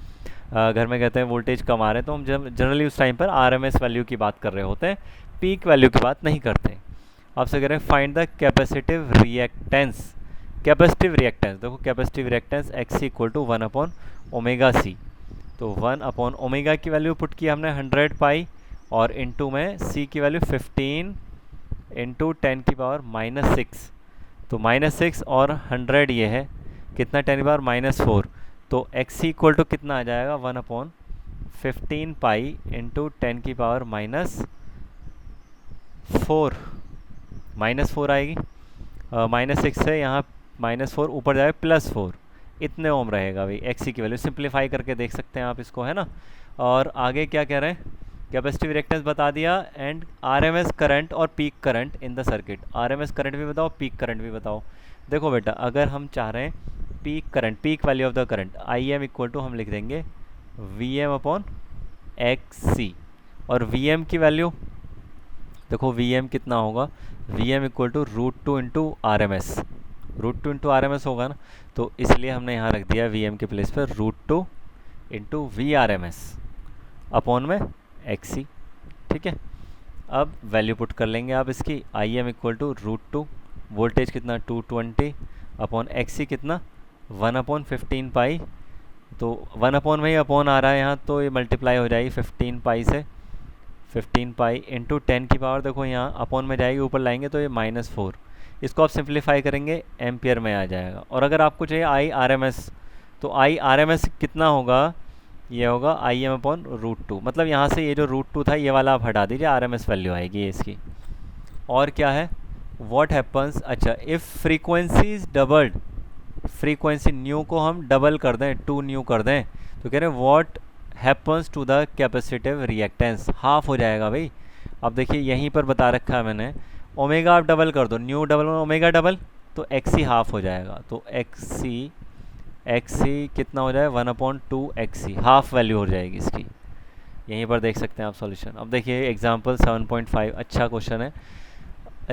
S1: घर में कहते हैं वोल्टेज कम आ रहे हैं तो हम जनरली उस टाइम पर RMS वैल्यू की बात कर रहे होते हैं, पीक वैल्यू की बात नहीं करते। आपसे कह रहे हैं find the capacitive reactance, capacitive reactance देखो, capacitive reactance XC equal to 1/ωc, तो 1/ω की वैल्यू पुट की हमने 100 पाई और इनटू में C की वैल्यू 15 इंटू 10⁻⁻6, तो -6 और 100 ये है कितना 10⁻⁻4, तो XC इक्वल टू कितना आ जाएगा 1/15 पाई इंटू 10⁻⁻4, -4 आएगी, -6 है यहाँ, -4 ऊपर जाएगा +4, इतने ओम रहेगा भाई XC की वैल्यू। सिंप्लीफाई करके देख सकते हैं आप इसको, है ना। और आगे क्या कह रहे हैं, कैपेसिटिव रिएक्टेंस बता दिया एंड RMS करंट और peak current in the circuit. RMS current भी बताओ, पीक करंट भी बताओ। देखो बेटा, अगर हम चाह रहे हैं peak current, peak value of the current, IM equal to हम लिख देंगे VM/XC, और VM की वैल्यू देखो VM कितना होगा, VM equal to √2 into RMS, √2 into RMS होगा ना, तो इसलिए हमने यहाँ रख दिया VM के प्लेस पर √2 इंटू VRMS अपॉन में XC, ठीक है। अब वैल्यू पुट कर लेंगे आप इसकी, IM इक्वल टू √2, वोल्टेज कितना 220 अपॉन XC कितना 1/15 पाई, तो 1 में ही अपॉन आ रहा है यहाँ, तो ये मल्टीप्लाई हो जाएगी 15 पाई से, 15 पाई इंटू 10 की पावर, देखो यहाँ अपॉन में जाएगी, ऊपर लाएंगे तो ये -4, इसको आप सिंप्लीफाई करेंगे एम्पियर में आ जाएगा। और अगर आपको चाहिए IRMS, तो IRMS कितना होगा, ये होगा IM/√2, मतलब यहाँ से ये जो √2 था ये वाला आप हटा दीजिए, RMS वैल्यू आएगी इसकी। और क्या है, व्हाट हैपन्स, अच्छा if frequency is doubled, frequency new को हम डबल कर दें, 2 न्यू कर दें, तो कह रहे हैं what happens to the capacitive reactance, half हो जाएगा भाई। अब देखिए यहीं पर बता रखा है मैंने, ओमेगा आप डबल कर दो, न्यू डबल ओमेगा डबल, तो XC हाफ हो जाएगा, तो XC कितना हो जाए 1/2 XC, हाफ वैल्यू हो जाएगी इसकी। यहीं पर देख सकते हैं आप सॉल्यूशन। अब देखिए एग्जांपल 7.5, अच्छा क्वेश्चन है।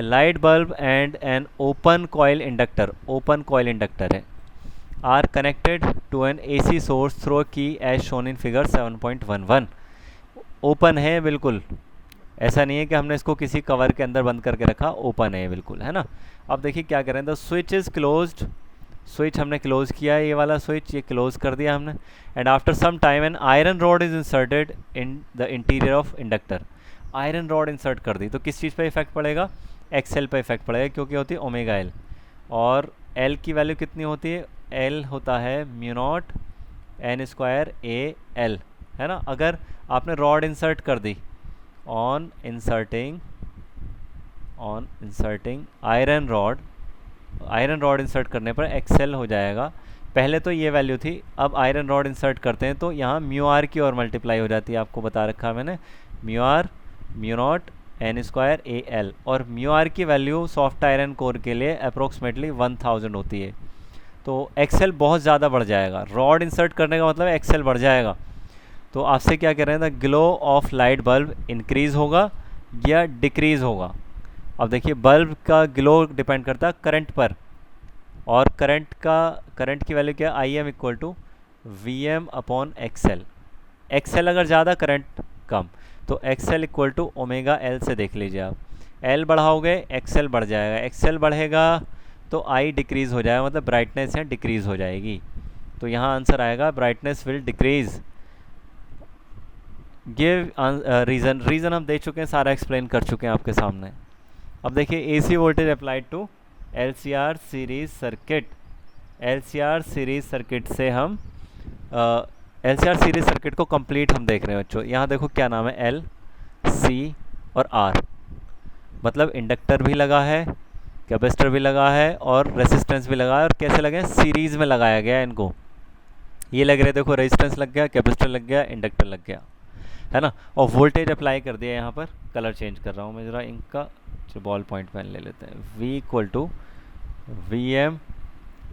S1: Light bulb and an open coil inductor, open coil inductor है, are connected to an AC source through key as shown in figure 7.11। Open है बिल्कुल, ऐसा नहीं है कि हमने इसको किसी कवर के अंदर बंद करके रखा, ओपन है बिल्कुल, है ना। अब देखिए क्या करें, the switch is closed, switch हमने क्लोज किया है, ये वाला स्विच ये क्लोज कर दिया हमने, and after some time an iron rod is inserted in the interior of inductor, iron rod insert कर दी, तो किस चीज़ पे इफेक्ट पड़ेगा, XL पे इफेक्ट पड़ेगा, क्योंकि होती है ω/L, और L की वैल्यू कितनी होती है, L होता है μ0 n² AL, है ना। अगर आपने रॉड इंसर्ट कर दी, on inserting iron rod insert करने पर XL हो जाएगा, पहले तो ये वैल्यू थी, अब आयरन रॉड इंसर्ट करते हैं तो यहाँ μr की ओर मल्टीप्लाई हो जाती है, आपको बता रखा है मैंने, μr μ0 n² AL, और μr की वैल्यू सॉफ्ट आयरन कोर के लिए अप्रोक्सीमेटली 1000 होती है, तो XL बहुत ज़्यादा बढ़ जाएगा, रॉड इंसर्ट करने का मतलब XL बढ़ जाएगा। तो आपसे क्या कह रहे हैं, the glow of light bulb increase होगा या डिक्रीज़ होगा। अब देखिए बल्ब का ग्लो डिपेंड करता है करंट पर, और करंट की वैल्यू क्या, IM equal to VM/XL, XL अगर ज़्यादा करंट कम, तो XL इक्वल टू ω/L से देख लीजिए आप, L बढ़ाओगे XL बढ़ जाएगा, XL बढ़ेगा तो I डिक्रीज़ हो जाएगा, मतलब ब्राइटनेस यहाँ डिक्रीज़ हो जाएगी, तो यहाँ आंसर आएगा brightness will decrease. Give reason हम दे चुके हैं, सारा एक्सप्लेन कर चुके हैं आपके सामने। अब देखिए AC voltage applied to LCR series circuit, LCR series circuit से हम LCR सीरीज़ सर्किट को कंप्लीट हम देख रहे हैं बच्चों। यहाँ देखो क्या नाम है, L, C और R, मतलब इंडक्टर भी लगा है, कैपेसिटर भी लगा है और रेसिस्टेंस भी लगा है, और कैसे लगे हैं, सीरीज़ में लगाया गया है इनको, ये लग रहे देखो, रेजिस्टेंस लग गया, कैपेसिटर लग गया, इंडक्टर लग गया, है ना। और वोल्टेज अप्लाई कर दिया यहाँ पर। कलर चेंज कर रहा हूँ मैं ज़रा इनका, जो बॉल पॉइंट पेन ले लेते हैं। V equal to V M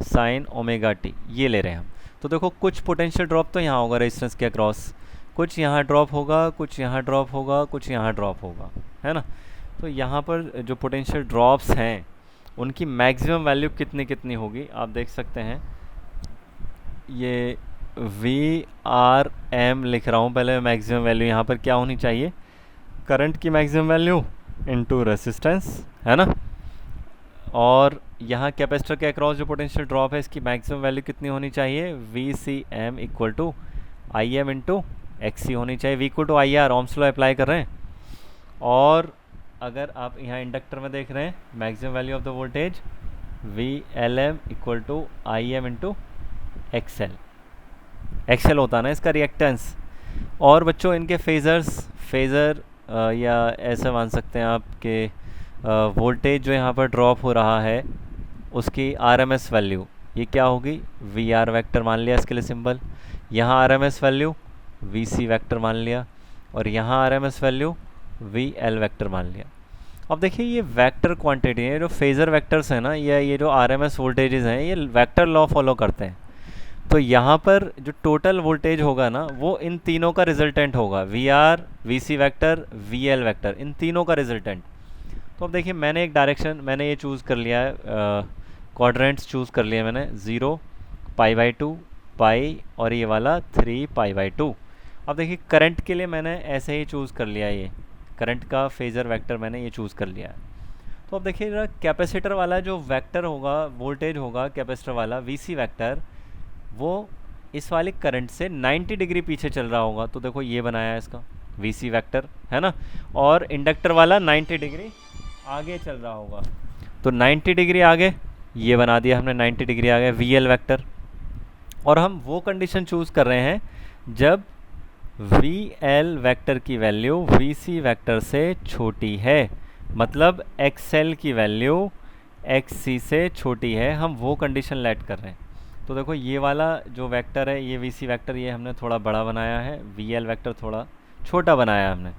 S1: sine omega T, ये ले रहे हैं हम। तो देखो कुछ पोटेंशियल ड्रॉप तो यहाँ होगा रेजिस्टेंस के अक्रॉस, कुछ यहाँ ड्रॉप होगा, कुछ यहाँ ड्रॉप होगा, कुछ यहाँ ड्रॉप होगा, है ना। तो यहाँ पर जो पोटेंशियल ड्रॉप्स हैं उनकी मैक्सिमम वैल्यू कितनी कितनी होगी आप देख सकते हैं। ये VRM लिख रहा हूँ पहले। मैक्सिमम वैल्यू यहाँ पर क्या होनी चाहिए, करंट की मैक्सिमम वैल्यू इनटू रेजिस्टेंस, है ना। और यहाँ कैपेसिटर के अक्रॉस जो पोटेंशियल ड्रॉप है इसकी मैक्सिमम वैल्यू कितनी होनी चाहिए, VCM equal to IM into XC होनी चाहिए। V equal to IR, Ohm's law apply कर रहे हैं। और अगर आप यहाँ इंडक्टर में देख रहे हैं maximum value of the voltage VLM equal to IM into XL होता है ना इसका रिएक्टेंस। और बच्चों इनके फेज़र या ऐसे मान सकते हैं आपके वोल्टेज जो यहाँ पर ड्रॉप हो रहा है उसकी RMS वैल्यू ये क्या होगी, VR वेक्टर मान लिया इसके लिए सिंबल। यहाँ RMS वैल्यू VC वेक्टर मान लिया, और यहाँ RMS वैल्यू VL वेक्टर मान लिया। अब देखिए ये वेक्टर क्वांटिटी है, जो फेज़र वेक्टर्स हैं ना, ये जो RMS वोल्टेजेस हैं ये वेक्टर लॉ फॉलो करते हैं। तो यहाँ पर जो टोटल वोल्टेज होगा ना वो इन तीनों का रिजल्टेंट होगा, VR, VC vector, VL vector, इन तीनों का रिजल्टेंट। तो अब देखिए मैंने एक डायरेक्शन मैंने ये चूज़ कर लिया है, क्वाड्रेंट्स चूज़ कर लिया मैंने, 0, π/2, पाई और ये वाला 3π/2। अब देखिए करंट के लिए मैंने ऐसे ही चूज़ कर लिया, ये करंट का फेज़र वेक्टर मैंने ये चूज़ कर लिया है। तो अब देखिए जरा कैपेसिटर वाला जो वेक्टर होगा, वोल्टेज होगा कैपेसिटर वाला VC वेक्टर, वो इस वाले करंट से 90 डिग्री पीछे चल रहा होगा। तो देखो ये बनाया है इसका VC वेक्टर, है ना। और इंडक्टर वाला 90 डिग्री आगे चल रहा होगा, तो 90 डिग्री आगे ये बना दिया हमने, 90 डिग्री आगे VL वेक्टर। और हम वो कंडीशन चूज़ कर रहे हैं जब VL वेक्टर की वैल्यू VC वेक्टर से छोटी है, मतलब XL की वैल्यू XC से छोटी है, हम वो कंडीशन लेट कर रहे हैं। तो देखो ये वाला जो वेक्टर है ये VC वेक्टर ये हमने थोड़ा बड़ा बनाया है, VL वेक्टर थोड़ा छोटा बनाया हमने।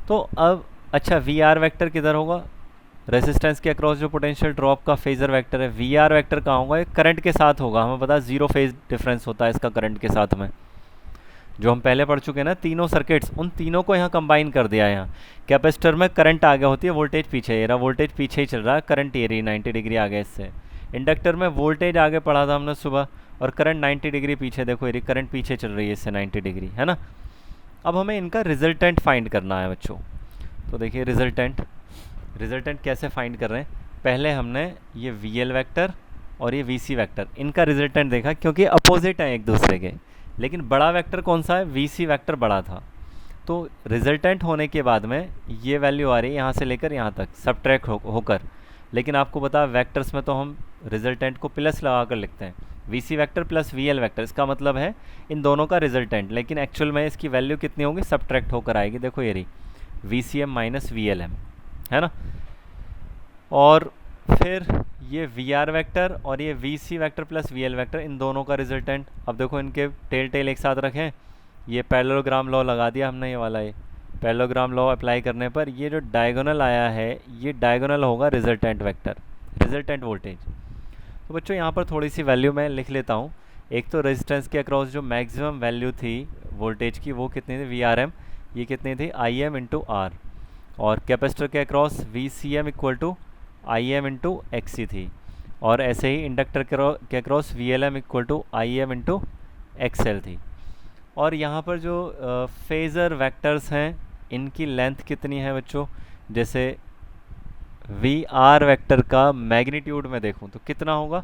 S1: तो अब अच्छा VR वेक्टर किधर होगा, रेजिस्टेंस के अक्रॉस जो पोटेंशियल ड्रॉप का फेज़र वेक्टर है VR वेक्टर कहाँ होगा, ये करंट के साथ होगा। हमें पता है 0 फेज डिफरेंस होता है इसका करंट के साथ में, जो हम पहले पढ़ चुके हैं ना तीनों सर्किट्स, उन तीनों को यहाँ कंबाइन कर दिया है। यहाँ कैपेसिटर में करंट आगे होती है, वोल्टेज पीछे, ये रहा वोल्टेज पीछे ही चल रहा है, करंट ये रही 90 डिग्री आगे इससे। इंडक्टर में वोल्टेज आगे पढ़ा था हमने सुबह, और करंट 90 डिग्री पीछे, देखो ये करंट पीछे चल रही है इससे 90 डिग्री, है ना। अब हमें इनका रिजल्टेंट फाइंड करना है बच्चों। तो देखिए रिजल्टेंट कैसे फाइंड कर रहे हैं, पहले हमने ये VL वेक्टर और ये VC वेक्टर इनका रिजल्टेंट देखा, क्योंकि अपोजिट हैं एक दूसरे के। लेकिन बड़ा वेक्टर कौन सा है, VC वेक्टर बड़ा था। तो रिजल्टेंट होने के बाद में ये वैल्यू आ रही है यहाँ से लेकर यहाँ तक सबट्रैक्ट होकर। लेकिन आपको पता है वेक्टर्स में तो हम रिजल्टेंट को प्लस लगा कर लिखते हैं, VC vector plus VL vector, इसका मतलब है इन दोनों का रिजल्टेंट। लेकिन एक्चुअल में इसकी वैल्यू कितनी होगी, सबट्रैक्ट होकर आएगी। देखो ये रही VCM माइनस VLM, है ना। और फिर ये VR वेक्टर और ये VC vector plus VL vector, इन दोनों का रिजल्टेंट। अब देखो इनके टेल एक साथ रखें, ये पैरेललोग्राम लॉ लगा दिया हमने, ये वाला ये पैरेललोग्राम लॉ अप्लाई करने पर ये जो डायगोनल आया है ये डायगोनल होगा रिजल्टेंट वेक्टर, रिजल्टेंट वोल्टेज। तो बच्चों यहाँ पर थोड़ी सी वैल्यू मैं लिख लेता हूँ। एक तो रेजिस्टेंस के अक्रॉस जो मैक्सिमम वैल्यू थी वोल्टेज की वो कितनी थी, VRM, ये कितनी थी IM इंटू R। और कैपेसिटर के across VCM equal to IM into XC थी। और ऐसे ही इंडक्टर के across VLM equal to IM into XL थी। और यहाँ पर जो फेज़र वेक्टर्स हैं इनकी लेंथ कितनी है बच्चों, जैसे VR वेक्टर का मैग्नीट्यूड में देखूँ तो कितना होगा,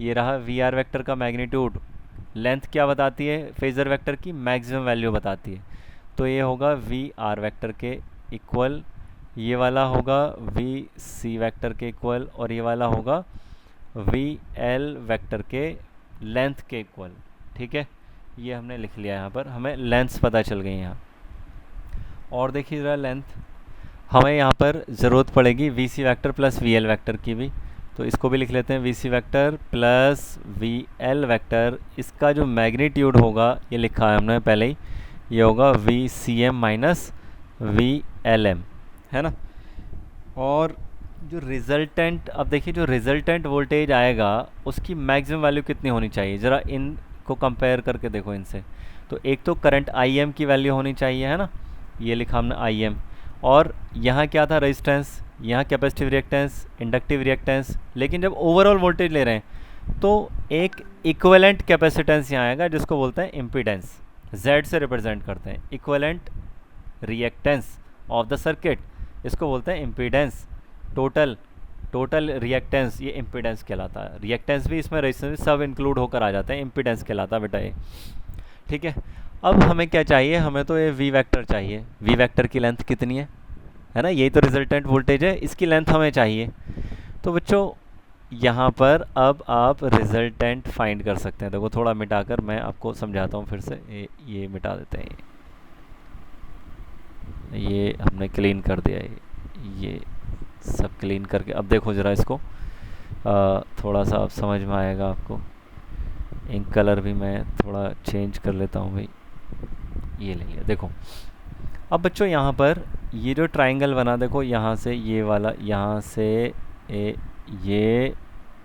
S1: ये रहा VR वेक्टर का मैग्नीट्यूड। लेंथ क्या बताती है, फेज़र वेक्टर की मैक्सिमम वैल्यू बताती है। तो ये होगा VR वेक्टर के इक्वल, ये वाला होगा VC वेक्टर के इक्वल, और ये वाला होगा VL वेक्टर के लेंथ के इक्वल। ठीक है, ये हमने लिख लिया, यहाँ पर हमें लेंथ्स पता चल गई यहाँ। और देखिए ज़रा लेंथ, हमें यहाँ पर ज़रूरत पड़ेगी VC vector plus VL vector की भी। तो इसको भी लिख लेते हैं V C vector plus V L vector, इसका जो मैग्नीट्यूड होगा ये लिखा है हमने पहले ही, ये होगा V C M minus V L M, है ना। और जो रिजल्टेंट, अब देखिए जो रिजल्टेंट वोल्टेज आएगा उसकी मैक्सिमम वैल्यू कितनी होनी चाहिए, ज़रा इनको कंपेयर करके देखो इनसे। तो एक तो करंट आई एम की वैल्यू होनी चाहिए, है ना, ये लिखा हमने आई एम, और यहाँ क्या था रेजिस्टेंस, यहाँ कैपेसिटिव रिएक्टेंस, इंडक्टिव रिएक्टेंस, लेकिन जब ओवरऑल वोल्टेज ले रहे हैं तो एक इक्विवेलेंट कैपेसिटेंस यहाँ आएगा जिसको बोलते हैं इम्पीडेंस, Z से रिप्रेजेंट करते हैं, equivalent reactance of the circuit, इसको बोलते हैं इम्पीडेंस। टोटल रिएक्टेंस ये इम्पीडेंस कहलाता है, रिएक्टेंस भी इसमें रेजिस्टेंस भी सब इंक्लूड होकर आ जाते हैं, इम्पीडेंस कहलाता है बेटा ये, ठीक है। अब हमें क्या चाहिए, हमें तो ये वी वेक्टर चाहिए, वी वेक्टर की लेंथ कितनी है ना, यही तो रिजल्टेंट वोल्टेज है, इसकी लेंथ हमें चाहिए। तो बच्चों यहाँ पर अब आप रिजल्टेंट फाइंड कर सकते हैं, देखो थोड़ा मिटाकर मैं आपको समझाता हूँ फिर से, ये मिटा देते हैं, ये हमने क्लीन कर दिया, ये सब क्लीन करके अब देखो ज़रा इसको, थोड़ा सा अब समझ में आएगा आपको। इंक कलर भी मैं थोड़ा चेंज कर लेता हूँ भाई, ये ले लिया। देखो अब बच्चों यहाँ पर ये जो ट्रायंगल बना, देखो यहाँ से ये वाला, यहाँ से ये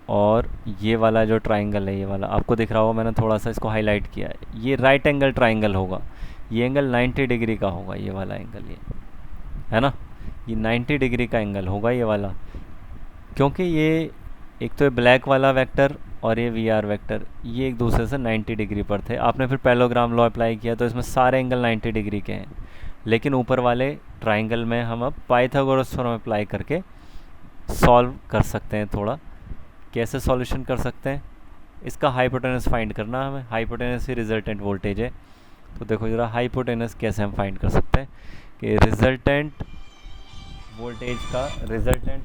S1: और ये वाला जो ट्रायंगल है, ये वाला आपको दिख रहा होगा, मैंने थोड़ा सा इसको हाईलाइट किया है, ये राइट एंगल ट्रायंगल होगा, ये एंगल 90 डिग्री का होगा, ये वाला एंगल, ये है ना, ये 90 डिग्री का एंगल होगा ये वाला, क्योंकि ये एक तो ये ब्लैक वाला वेक्टर और ये वी आर वेक्टर ये एक दूसरे से 90 डिग्री पर थे। आपने फिर पैरेललोग्राम लॉ अप्लाई किया तो इसमें सारे एंगल 90 डिग्री के हैं, लेकिन ऊपर वाले ट्रायंगल में हम अब पाइथागोरस थ्योरम अप्लाई करके सॉल्व कर सकते हैं। थोड़ा कैसे सॉल्यूशन कर सकते हैं, इसका हाइपोटेनस फाइंड करना है हमें, हाइपोटेनस ही रिजल्टेंट वोल्टेज है। तो देखो ज़रा हाइपोटेनस कैसे हम फाइंड कर सकते हैं कि रिजल्टेंट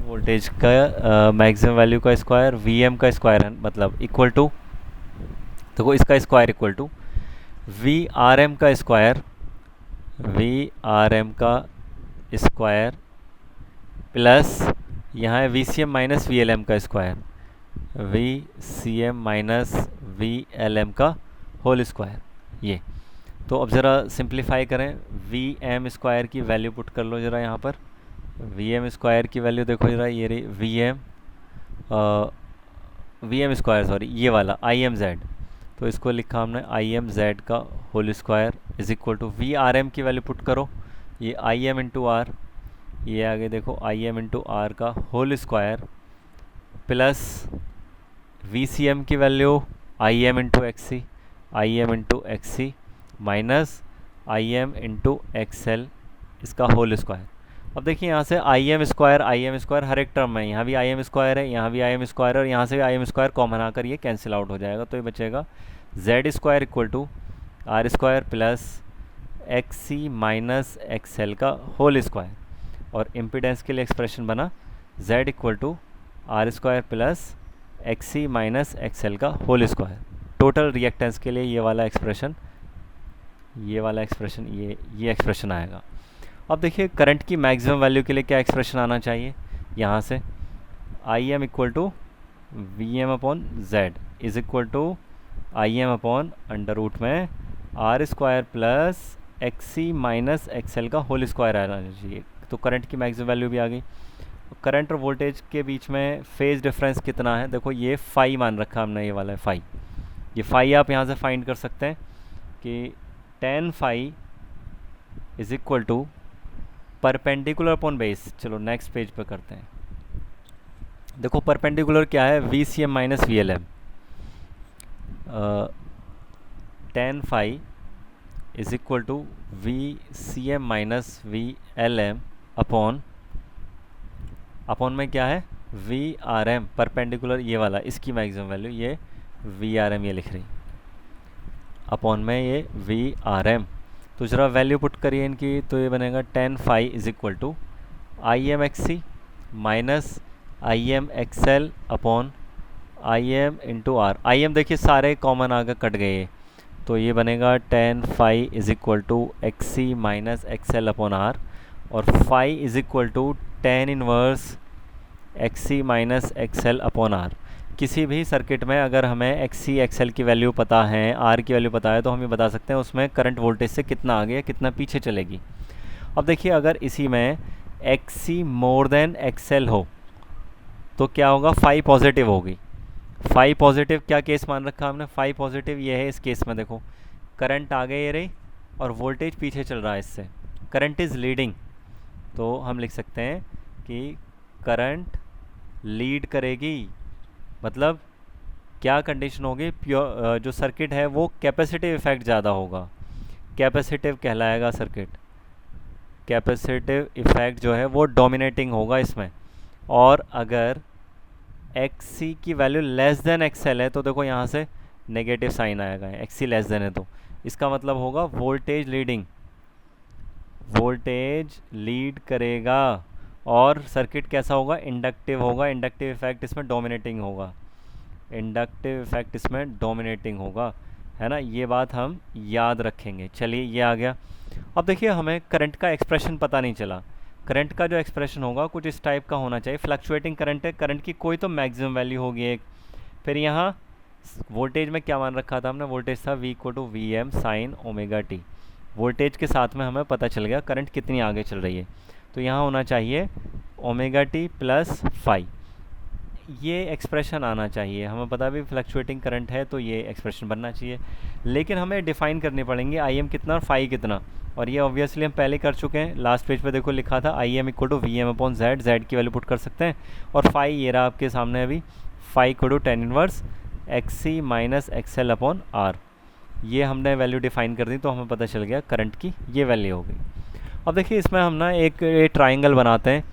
S1: वोल्टेज का मैक्सिमम वैल्यू का स्क्वायर वी एम का स्क्वायर है, मतलब इक्वल टू, देखो इसका square equal to V R M का स्क्वायर, प्लस यहाँ है V C M minus V L M का square, V C M minus V L M का होल स्क्वायर। ये तो अब ज़रा सिंप्लीफाई करें, वी एम स्क्वायर की वैल्यू पुट कर लो ज़रा यहाँ पर, वी एम स्क्वायर की वैल्यू देखो ज़रा, ये रही वी एम स्क्वायर, सॉरी ये वाला आई एम जेड, तो इसको लिखा हमने आई एम जेड का whole square is equal to V R M की वैल्यू पुट करो, ये आई एम इंटू आर, ये आगे देखो आई एम इंटू आर का whole square, plus V C M की value I M into X C minus I M into X L इसका whole square. अब देखिए यहाँ से आई एम स्क्वायर हर एक टर्म में, यहाँ भी आई एम स्क्वायर है, यहाँ भी आई एम स्क्वायर है, और यहाँ से भी आई एम स्क्वायर कॉमन आकर ये कैंसिल आउट हो जाएगा, तो ये बचेगा Z square equal to R square plus X C minus X L का होल स्क्वायर, और इम्पीडेंस के लिए एक्सप्रेशन बना Z equal to R square plus X C minus X L का होल स्क्वायर। टोटल रिएक्टेंस के लिए ये वाला एक्सप्रेशन ये एक्सप्रेशन आएगा। अब देखिए करंट की मैक्सिमम वैल्यू के लिए क्या एक्सप्रेशन आना चाहिए, यहाँ से I M equal to V M upon Z is equal to I M upon under root में R square plus X C minus X L का होल स्क्वायर आना चाहिए। तो करंट की मैक्सिमम वैल्यू भी आ गई। करंट और वोल्टेज के बीच में फेज डिफरेंस कितना है, देखो ये फाई मान रखा हमने, ये वाला है फाई, ये फाई आप यहाँ से फाइंड कर सकते हैं कि tan phi is equal to perpendicular upon base. चलो नेक्स्ट पेज पे करते हैं। देखो परपेंडिकुलर क्या है, V C M minus V L M, tan phi is equal to V C M minus V L M upon में क्या है वी आर एम, परपेंडिकुलर ये वाला, इसकी मैक्सिमम वैल्यू ये वी आर एम ये लिख रही, अपॉन में ये वी आर एम। तो ज़रा वैल्यू पुट करिए इनकी, तो ये बनेगा tan phi is equal to I M X C minus I M X L upon I M into R. I M देखिए सारे कॉमन आकर कट गए, तो ये बनेगा tan phi is equal to X C minus X L upon R, और phi is equal to tan inverse X C minus X L upon R. किसी भी सर्किट में अगर हमें एक्स सी एक्स एल की वैल्यू पता है, are की वैल्यू पता है, तो हम ये बता सकते हैं उसमें करंट वोल्टेज से कितना आगे या कितना पीछे चलेगी। अब देखिए अगर इसी में एक्स सी मोर देन एक्स एल हो तो क्या होगा, फाई पॉजिटिव होगी। फाई पॉजिटिव क्या केस मान रखा हमने, फाई पॉजिटिव ये है इस केस में, देखो करंट आगे ये रही और वोल्टेज पीछे चल रहा है इससे, करंट इज़ लीडिंग। तो हम लिख सकते हैं कि करंट लीड करेगी, मतलब क्या कंडीशन होगी, प्योर जो सर्किट है वो कैपेसिटिव इफेक्ट ज़्यादा होगा, कैपेसिटिव कहलाएगा सर्किट, कैपेसिटिव इफेक्ट जो है वो डोमिनेटिंग होगा इसमें। और अगर एक्स सी की value less than x L है तो देखो यहाँ से नेगेटिव साइन आएगा, एक्स सी लेस देन है तो इसका मतलब होगा वोल्टेज लीडिंग, वोल्टेज लीड करेगा और सर्किट कैसा होगा, इंडक्टिव होगा, इंडक्टिव इफेक्ट इसमें डोमिनेटिंग होगा, इंडक्टिव इफेक्ट इसमें डोमिनेटिंग होगा, है ना। ये बात हम याद रखेंगे। चलिए ये आ गया। अब देखिए हमें करंट का एक्सप्रेशन पता नहीं चला, करंट का जो एक्सप्रेशन होगा कुछ इस टाइप का होना चाहिए। फ्लक्चुएटिंग करंट है, करंट की कोई तो मैक्सिमम वैल्यू होगी एक, फिर यहाँ वोल्टेज में क्या मान रखा था हमने, वोल्टेज था V equal to V M sine omega T. Voltage के साथ में हमें पता चल गया करंट कितनी आगे चल रही है, तो यहाँ होना चाहिए ओमेगा टी प्लस फाई, ये एक्सप्रेशन आना चाहिए। हमें पता भी फ्लक्चुएटिंग करंट है तो ये एक्सप्रेशन बनना चाहिए, लेकिन हमें डिफाइन करनी पड़ेंगे आई एम कितना और फाई कितना, और ये ऑब्वियसली हम पहले कर चुके हैं। लास्ट पेज पे देखो लिखा था I M equal to V M upon Z, Z की वैल्यू पुट कर सकते हैं, और फाई ये रहा आपके सामने अभी, phi equal to tan inverse X C minus X L upon R. ये हमने वैल्यू डिफाइन कर दी तो हमें पता चल गया करंट की ये वैल्यू हो गई। अब देखिए इसमें हम ना एक ट्राइंगल बनाते हैं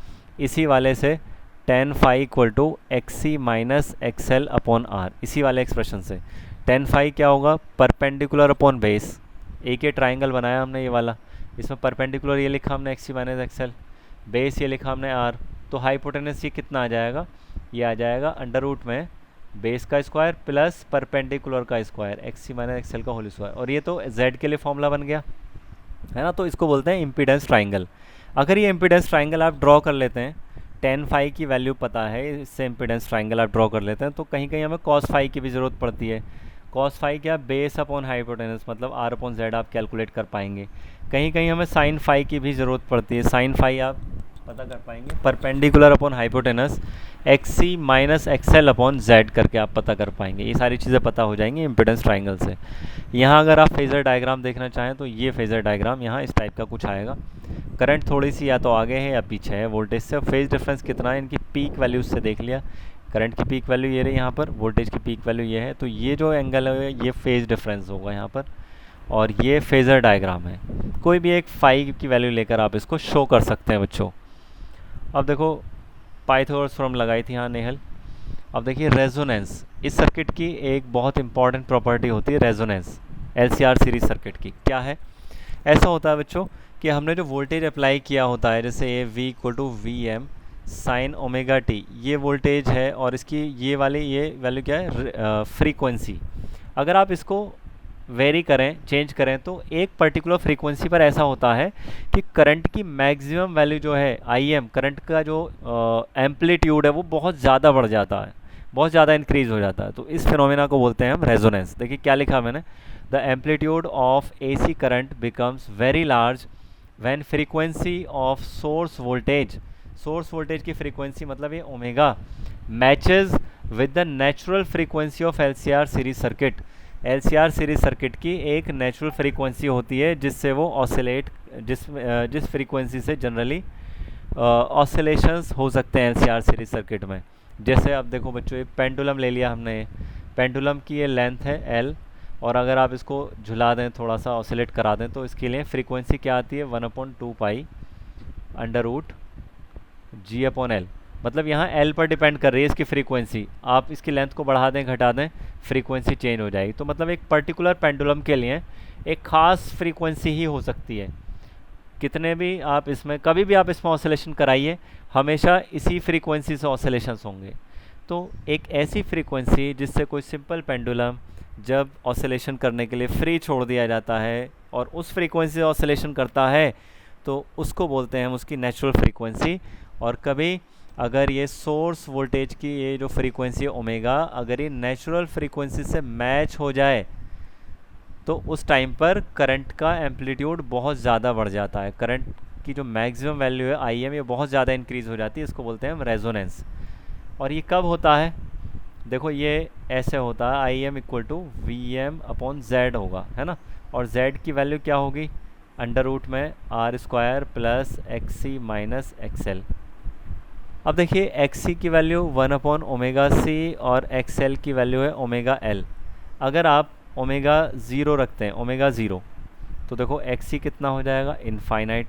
S1: इसी वाले से, tan phi equal to X C minus X L upon R, इसी वाले एक्सप्रेशन से टेन फाई क्या होगा, परपेंडिकुलर अपॉन बेस। एक ये ट्राइंगल बनाया हमने ये वाला, इसमें परपेंडिकुलर ये लिखा हमने x C minus X L, base ये लिखा हमने आर, तो हाइपोटेनस ये कितना आ जाएगा, ये आ जाएगा अंडर रूट में बेस का स्क्वायर प्लस परपेंडिकुलर का square, x C minus X L का होल स्क्वायर, और ये तो जेड के लिए फॉर्मूला बन गया, है ना। तो इसको बोलते हैं इम्पीडेंस ट्राइंगल। अगर ये इम्पीडेंस ट्राइंगल आप ड्रॉ कर लेते हैं, टेन फाई की वैल्यू पता है, इससे इम्पीडेंस ट्राइंगल आप ड्रॉ कर लेते हैं, तो कहीं कहीं हमें कॉस फाई की भी ज़रूरत पड़ती है। कॉस फाई क्या, बेस अपॉन हाइपोटेनस, मतलब आर अपॉन जेड आप कैलकुलेट कर पाएंगे। कहीं कहीं हमें साइन फाई की भी ज़रूरत पड़ती है, साइन फाई आप पता कर पाएंगे, perpendicular upon hypotenuse X C minus X L upon Z करके आप पता कर पाएंगे। ये सारी चीज़ें पता हो जाएंगी इम्पीडेंस ट्राइंगल से। यहाँ अगर आप फेज़र डायग्राम देखना चाहें तो ये फेज़र डायग्राम यहाँ इस टाइप का कुछ आएगा। करंट थोड़ी सी या तो आगे है या पीछे है वोल्टेज से, फेज डिफरेंस कितना है इनकी पीक वैल्यूज से देख लिया, करंट की पीक वैल्यू ये रही यहाँ पर, वोल्टेज की पीक वैल्यू ये है, तो ये जो एंगल है ये फेज डिफरेंस होगा यहाँ पर, और ये फेज़र डायग्राम है। कोई भी एक फाई की वैल्यू लेकर आप इसको शो कर सकते हैं बच्चों। अब देखो पाइथागोरस थ्योरम लगाई थी यहाँ नेहल। अब देखिए रेजोनेंस, इस सर्किट की एक बहुत इंपॉर्टेंट प्रॉपर्टी होती है रेजोनेंस, एलसीआर सीरीज सर्किट की। क्या है, ऐसा होता है बच्चों कि हमने जो वोल्टेज अप्लाई किया होता है, जैसे ये V equal to V M sine omega T, ये वोल्टेज है और इसकी ये वाली ये वैल्यू क्या है, फ्रीक्वेंसी। अगर आप इसको वेरी करें, चेंज करें, तो एक पर्टिकुलर फ्रीक्वेंसी पर ऐसा होता है कि करंट की मैक्सिमम वैल्यू जो है आई एम, करंट का जो एम्पलीट्यूड है वो बहुत ज़्यादा बढ़ जाता है, बहुत ज़्यादा इंक्रीज हो जाता है। तो इस फिनोमेना को बोलते हैं हम रेजोनेंस। देखिए क्या लिखा मैंने, the amplitude of AC current becomes very large when frequency of source voltage, source voltage की फ्रीक्वेंसी मतलब ये omega, matches with the natural frequency of LCR series circuit. LCR series circuit की एक नेचुरल फ्रीक्वेंसी होती है जिससे वो oscillate, जिस फ्रीक्वेंसी से जनरली ऑसिलेशंस हो सकते हैं LCR सीरीज सर्किट में। जैसे अब देखो बच्चों, ये पेंडुलम ले लिया हमने, पेंडुलम की ये लेंथ है L, और अगर आप इसको झुला दें, थोड़ा सा ऑसिलेट करा दें, तो इसके लिए फ्रीक्वेंसी क्या आती है, 1/2 pi under root G upon L। मतलब यहाँ L पर डिपेंड कर रही है इसकी फ्रीक्वेंसी, आप इसकी लेंथ को बढ़ा दें घटा दें फ्रीक्वेंसी चेंज हो जाएगी। तो मतलब एक पर्टिकुलर पेंडुलम के लिए एक ख़ास फ्रीक्वेंसी ही हो सकती है। कितने भी आप इसमें, कभी भी आप इसमें ऑसिलेशन कराइए, हमेशा इसी फ्रीक्वेंसी से ऑसिलेशंस होंगे। तो एक ऐसी फ्रीक्वेंसी जिससे कोई सिंपल पेंडुलम जब ऑसिलेशन करने के लिए फ्री छोड़ दिया जाता है और उस फ्रीक्वेंसी से ऑसिलेशन करता है, तो उसको बोलते हैं हम उसकी नेचुरल फ्रीक्वेंसी। और कभी अगर ये सोर्स वोल्टेज की ये जो फ्रीक्वेंसी ओमेगा अगर ये नेचुरल फ्रीक्वेंसी से मैच हो जाए तो उस टाइम पर करंट का एम्पलीट्यूड बहुत ज़्यादा बढ़ जाता है। करंट की जो मैक्सिमम वैल्यू है आई एम ये बहुत ज़्यादा इंक्रीज़ हो जाती है, इसको बोलते हैं हम रेजोनेंस। और ये कब होता है, देखो ये ऐसे होता है, I M equal to V M upon Z होगा, है ना। और जेड की वैल्यू क्या होगी, अंडर रूट में R square plus X C minus X L. अब देखिए एक्स सी की वैल्यू 1 अपॉन ओमेगा सी और एक्स एल की वैल्यू है ओमेगा एल। अगर आप ओमेगा ज़ीरो रखते हैं, ओमेगा ज़ीरो, तो देखो एक्स सी कितना हो जाएगा इनफाइनाइट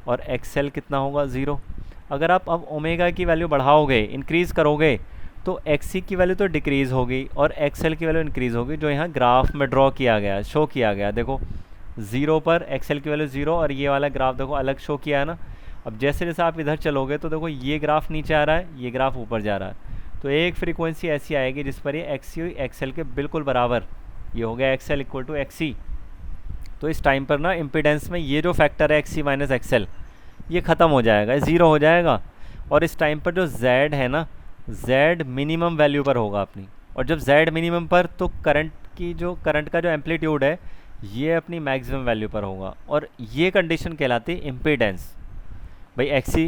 S1: और एक्स एल कितना होगा ज़ीरो। अगर आप अब ओमेगा की वैल्यू बढ़ाओगे, इंक्रीज़ करोगे, तो एक्स सी की वैल्यू तो डिक्रीज़ होगी और एक्स एल की वैल्यू इंक्रीज़ होगी, जो यहाँ ग्राफ में ड्रॉ किया गया, शो किया गया। देखो ज़ीरो पर एक्स एल की वैल्यू ज़ीरो और ये वाला ग्राफ देखो अलग शो किया है ना। अब जैसे जैसे आप इधर चलोगे तो देखो ये ग्राफ नीचे आ रहा है, ये ग्राफ ऊपर जा रहा है। तो एक फ्रीक्वेंसी ऐसी आएगी जिस पर ये एक्स सी एक्स एल के बिल्कुल बराबर, ये हो गया X L equal to X C. तो इस टाइम पर ना इम्पीडेंस में ये जो फैक्टर है x C minus X L ये ख़त्म हो जाएगा, ज़ीरो हो जाएगा। और इस टाइम पर जो z है ना, z मिनिमम वैल्यू पर होगा अपनी। और जब z मिनिमम पर तो करंट का जो एम्पलीट्यूड है ये अपनी मैक्सिमम वैल्यू पर होगा। और ये कंडीशन कहलाती है इम्पीडेंस। भाई एक्स सी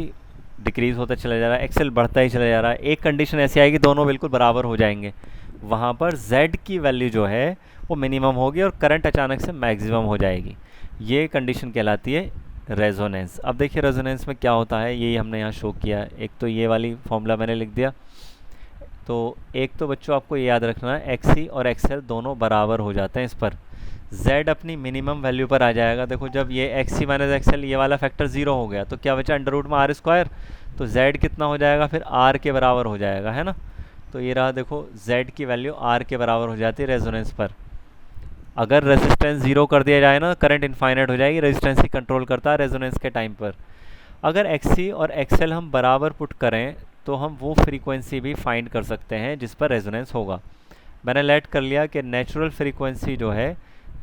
S1: डिक्रीज़ होता चला जा रहा है, एक्सएल बढ़ता ही चला जा रहा है, एक कंडीशन ऐसी आएगी दोनों बिल्कुल बराबर हो जाएंगे, वहाँ पर z की वैल्यू जो है वो मिनिमम होगी और करंट अचानक से मैक्सिमम हो जाएगी। ये कंडीशन कहलाती है रेजोनेंस। अब देखिए रेजोनेंस में क्या होता है, यही हमने यहाँ शो किया है। एक तो ये वाली फॉर्मूला मैंने लिख दिया। तो एक तो बच्चों आपको ये याद रखना है एक्स सी और एक्स एल दोनों बराबर हो जाते हैं इस पर, z अपनी मिनिमम वैल्यू पर आ जाएगा। देखो जब ये x C minus X L ये वाला फैक्टर ज़ीरो हो गया तो क्या बचा, अंडर रूट में आर स्क्वायर, तो z कितना हो जाएगा फिर r के बराबर हो जाएगा, है ना। तो ये रहा, देखो z की वैल्यू r के बराबर हो जाती है रेजोनेंस पर। अगर रेजिस्टेंस ज़ीरो कर दिया जाए ना, करंट इनफाइनाइट हो जाएगी, रेजिस्टेंस ही कंट्रोल करता है रेजोनेंस के टाइम पर। अगर एक्स सी और एक्स एल हम बराबर पुट करें तो हम वो फ्रीक्वेंसी भी फाइंड कर सकते हैं जिस पर रेजोनेंस होगा। मैंने लेट कर लिया कि नेचुरल फ्रीक्वेंसी जो है,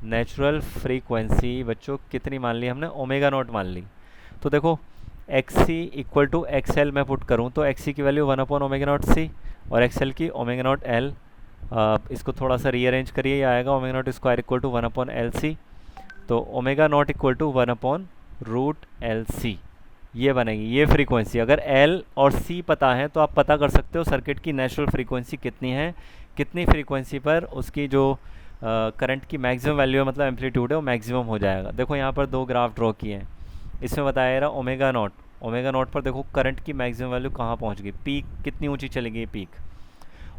S1: नेचुरल फ्रीक्वेंसी बच्चों कितनी मान ली हमने, ओमेगा नॉट मान ली। तो देखो X C equal to X L मैं पुट करूँ तो एक्स सी की value 1 upon omega naught C और एक्स एल की ओमेगा नॉट एल। इसको थोड़ा सा रीअरेंज करिए, ये आएगा omega naught square equal to 1 upon L C. तो omega naught equal to 1 upon root L C, ये बनेगी ये फ्रीक्वेंसी। अगर एल और सी पता है तो आप पता कर सकते हो सर्किट की नेचुरल फ्रीक्वेंसी कितनी है, कितनी फ्रीक्वेंसी पर उसकी जो करंट की मैक्सिमम वैल्यू है, मतलब एम्पलीट्यूड है, वो मैक्सिमम हो जाएगा। देखो यहाँ पर दो ग्राफ ड्रॉ किए हैं, इसमें बताया रहा ओमेगा नॉट पर देखो करंट की मैक्सिमम वैल्यू कहाँ पहुँच गई, पीक कितनी ऊँची चली गई पीक।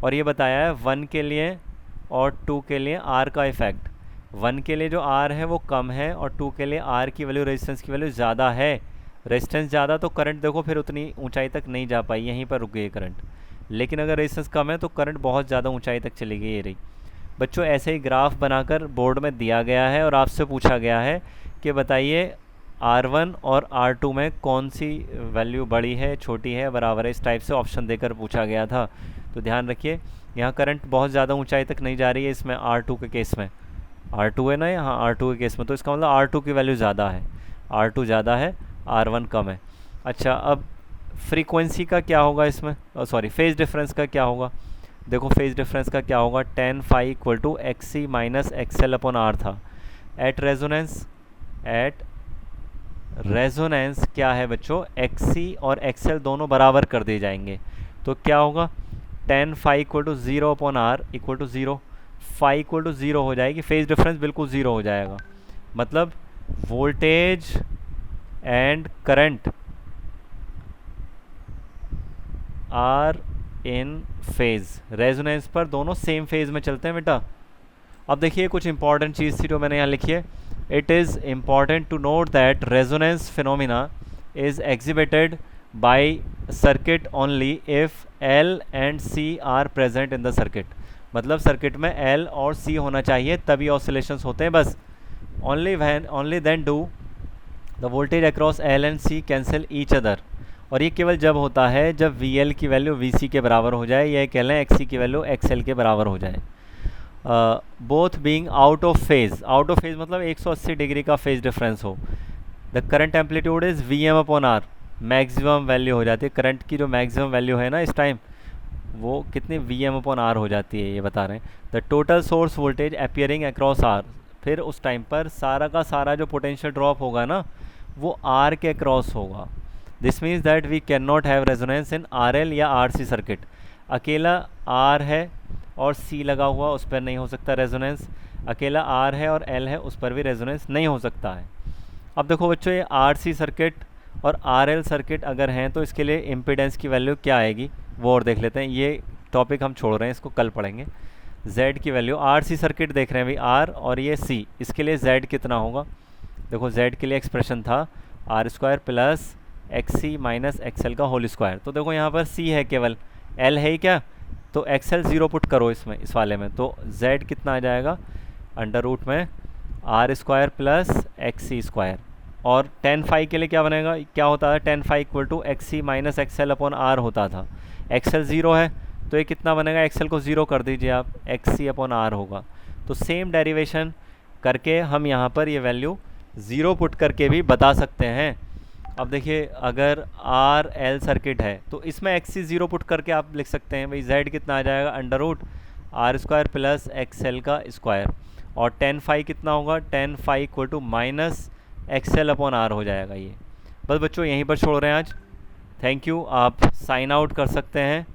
S1: और ये बताया है 1 के लिए और 2 के लिए आर का इफेक्ट। 1 के लिए जो आर है वो कम है और 2 के लिए आर की वैल्यू रेजिस्टेंस की वैल्यू ज़्यादा है। रेजिस्टेंस ज़्यादा तो करंट देखो फिर उतनी ऊंचाई तक नहीं जा पाई, यहीं पर रुक गई करंट। लेकिन अगर रेजिस्टेंस कम है तो करंट बहुत ज़्यादा ऊंचाई तक चली गई, ये रही। बच्चों ऐसे ही ग्राफ बनाकर बोर्ड में दिया गया है और आपसे पूछा गया है कि बताइए R1 और R2 में कौन सी वैल्यू बड़ी है, छोटी है, बराबर है। इस टाइप से ऑप्शन देकर पूछा गया था। तो ध्यान रखिए यहाँ करंट बहुत ज़्यादा ऊंचाई तक नहीं जा रही है इसमें, R2 के केस में, R2 है ना यहाँ, R2 के केस में, तो इसका मतलब R2 की वैल्यू ज़्यादा है, R2 ज़्यादा है, R1 कम है। अच्छा अब फ्रीक्वेंसी का क्या होगा इसमें, सॉरी फेज डिफरेंस का क्या होगा। देखो फेज डिफरेंस का क्या होगा, tan phi equal to X C minus X L upon R था। एट रेजोनेंस क्या है बच्चों, एक्स सी और एक्स एल दोनों बराबर कर दिए जाएंगे। तो क्या होगा, tan phi equal to zero upon R equal to zero, phi equal to zero हो जाएगी, फेज डिफरेंस बिल्कुल ज़ीरो हो जाएगा। मतलब voltage and current are in phase, resonance पर दोनों सेम फेज में चलते हैं बेटा। अब देखिए कुछ इंपॉर्टेंट चीज़ थी जो मैंने यहाँ लिखी है। It is important to note that resonance phenomena is exhibited by circuit only if L and C are present in the circuit. मतलब सर्किट में एल और सी होना चाहिए तभी ऑसिलेशंस होते हैं बस। Only then do the voltage across L and C cancel each other. और ये केवल जब होता है जब वी एल की वैल्यू वी सी के बराबर हो जाए, या कह लें एक्स सी की वैल्यू एक्स एल के बराबर हो जाए। Both being out of phase मतलब 180 डिग्री का फेज डिफरेंस हो। The current amplitude is V M upon R, maximum value हो जाती है, करंट की जो मैक्सिमम वैल्यू है ना इस टाइम, वो कितनी Vm/R हो जाती है, ये बता रहे हैं। The total source voltage appearing across R, फिर उस टाइम पर सारा का सारा जो पोटेंशियल ड्रॉप होगा ना वो आर के अक्रॉस होगा। This means that we can not have resonance in RL या RC सर्किट। अकेला आर है और सी लगा हुआ, उस पर नहीं हो सकता रेजोनेंस। अकेला आर है और एल है, उस पर भी रेजोनेंस नहीं हो सकता है। अब देखो बच्चों, ये RC सर्किट और RL सर्किट अगर हैं तो इसके लिए इम्पीडेंस की वैल्यू क्या आएगी वो और देख लेते हैं। ये टॉपिक हम छोड़ रहे हैं, इसको कल पढ़ेंगे। Z की वैल्यू, RC सर्किट देख रहे हैं भाई, R और ये C, इसके लिए Z कितना होगा। देखो Z के लिए एक्सप्रेशन था R² plus XC minus XL का होल स्क्वायर। तो देखो यहाँ पर C है केवल, L है ही क्या, तो XL 0 पुट करो इसमें, इस वाले में, तो Z कितना आ जाएगा अंडर रूट में R² प्लस XC²। और tan phi के लिए क्या बनेगा, क्या होता है tan phi equal to XC minus XL upon R होता था। XL 0 है तो ये कितना बनेगा, XL को 0 कर दीजिए आप, XC अपॉन R होगा। तो सेम डेरिवेशन करके हम यहाँ पर ये वैल्यू 0 पुट करके भी बता सकते हैं। अब देखिए, अगर RL सर्किट है तो इसमें XC 0 पुट करके आप लिख सकते हैं भाई, Z कितना आ जाएगा under root R² plus XL का स्क्वायर। और tan phi कितना होगा, tan phi equal to minus XL upon R हो जाएगा ये। बस बच्चों यहीं पर छोड़ रहे हैं आज। थैंक यू, आप साइन आउट कर सकते हैं।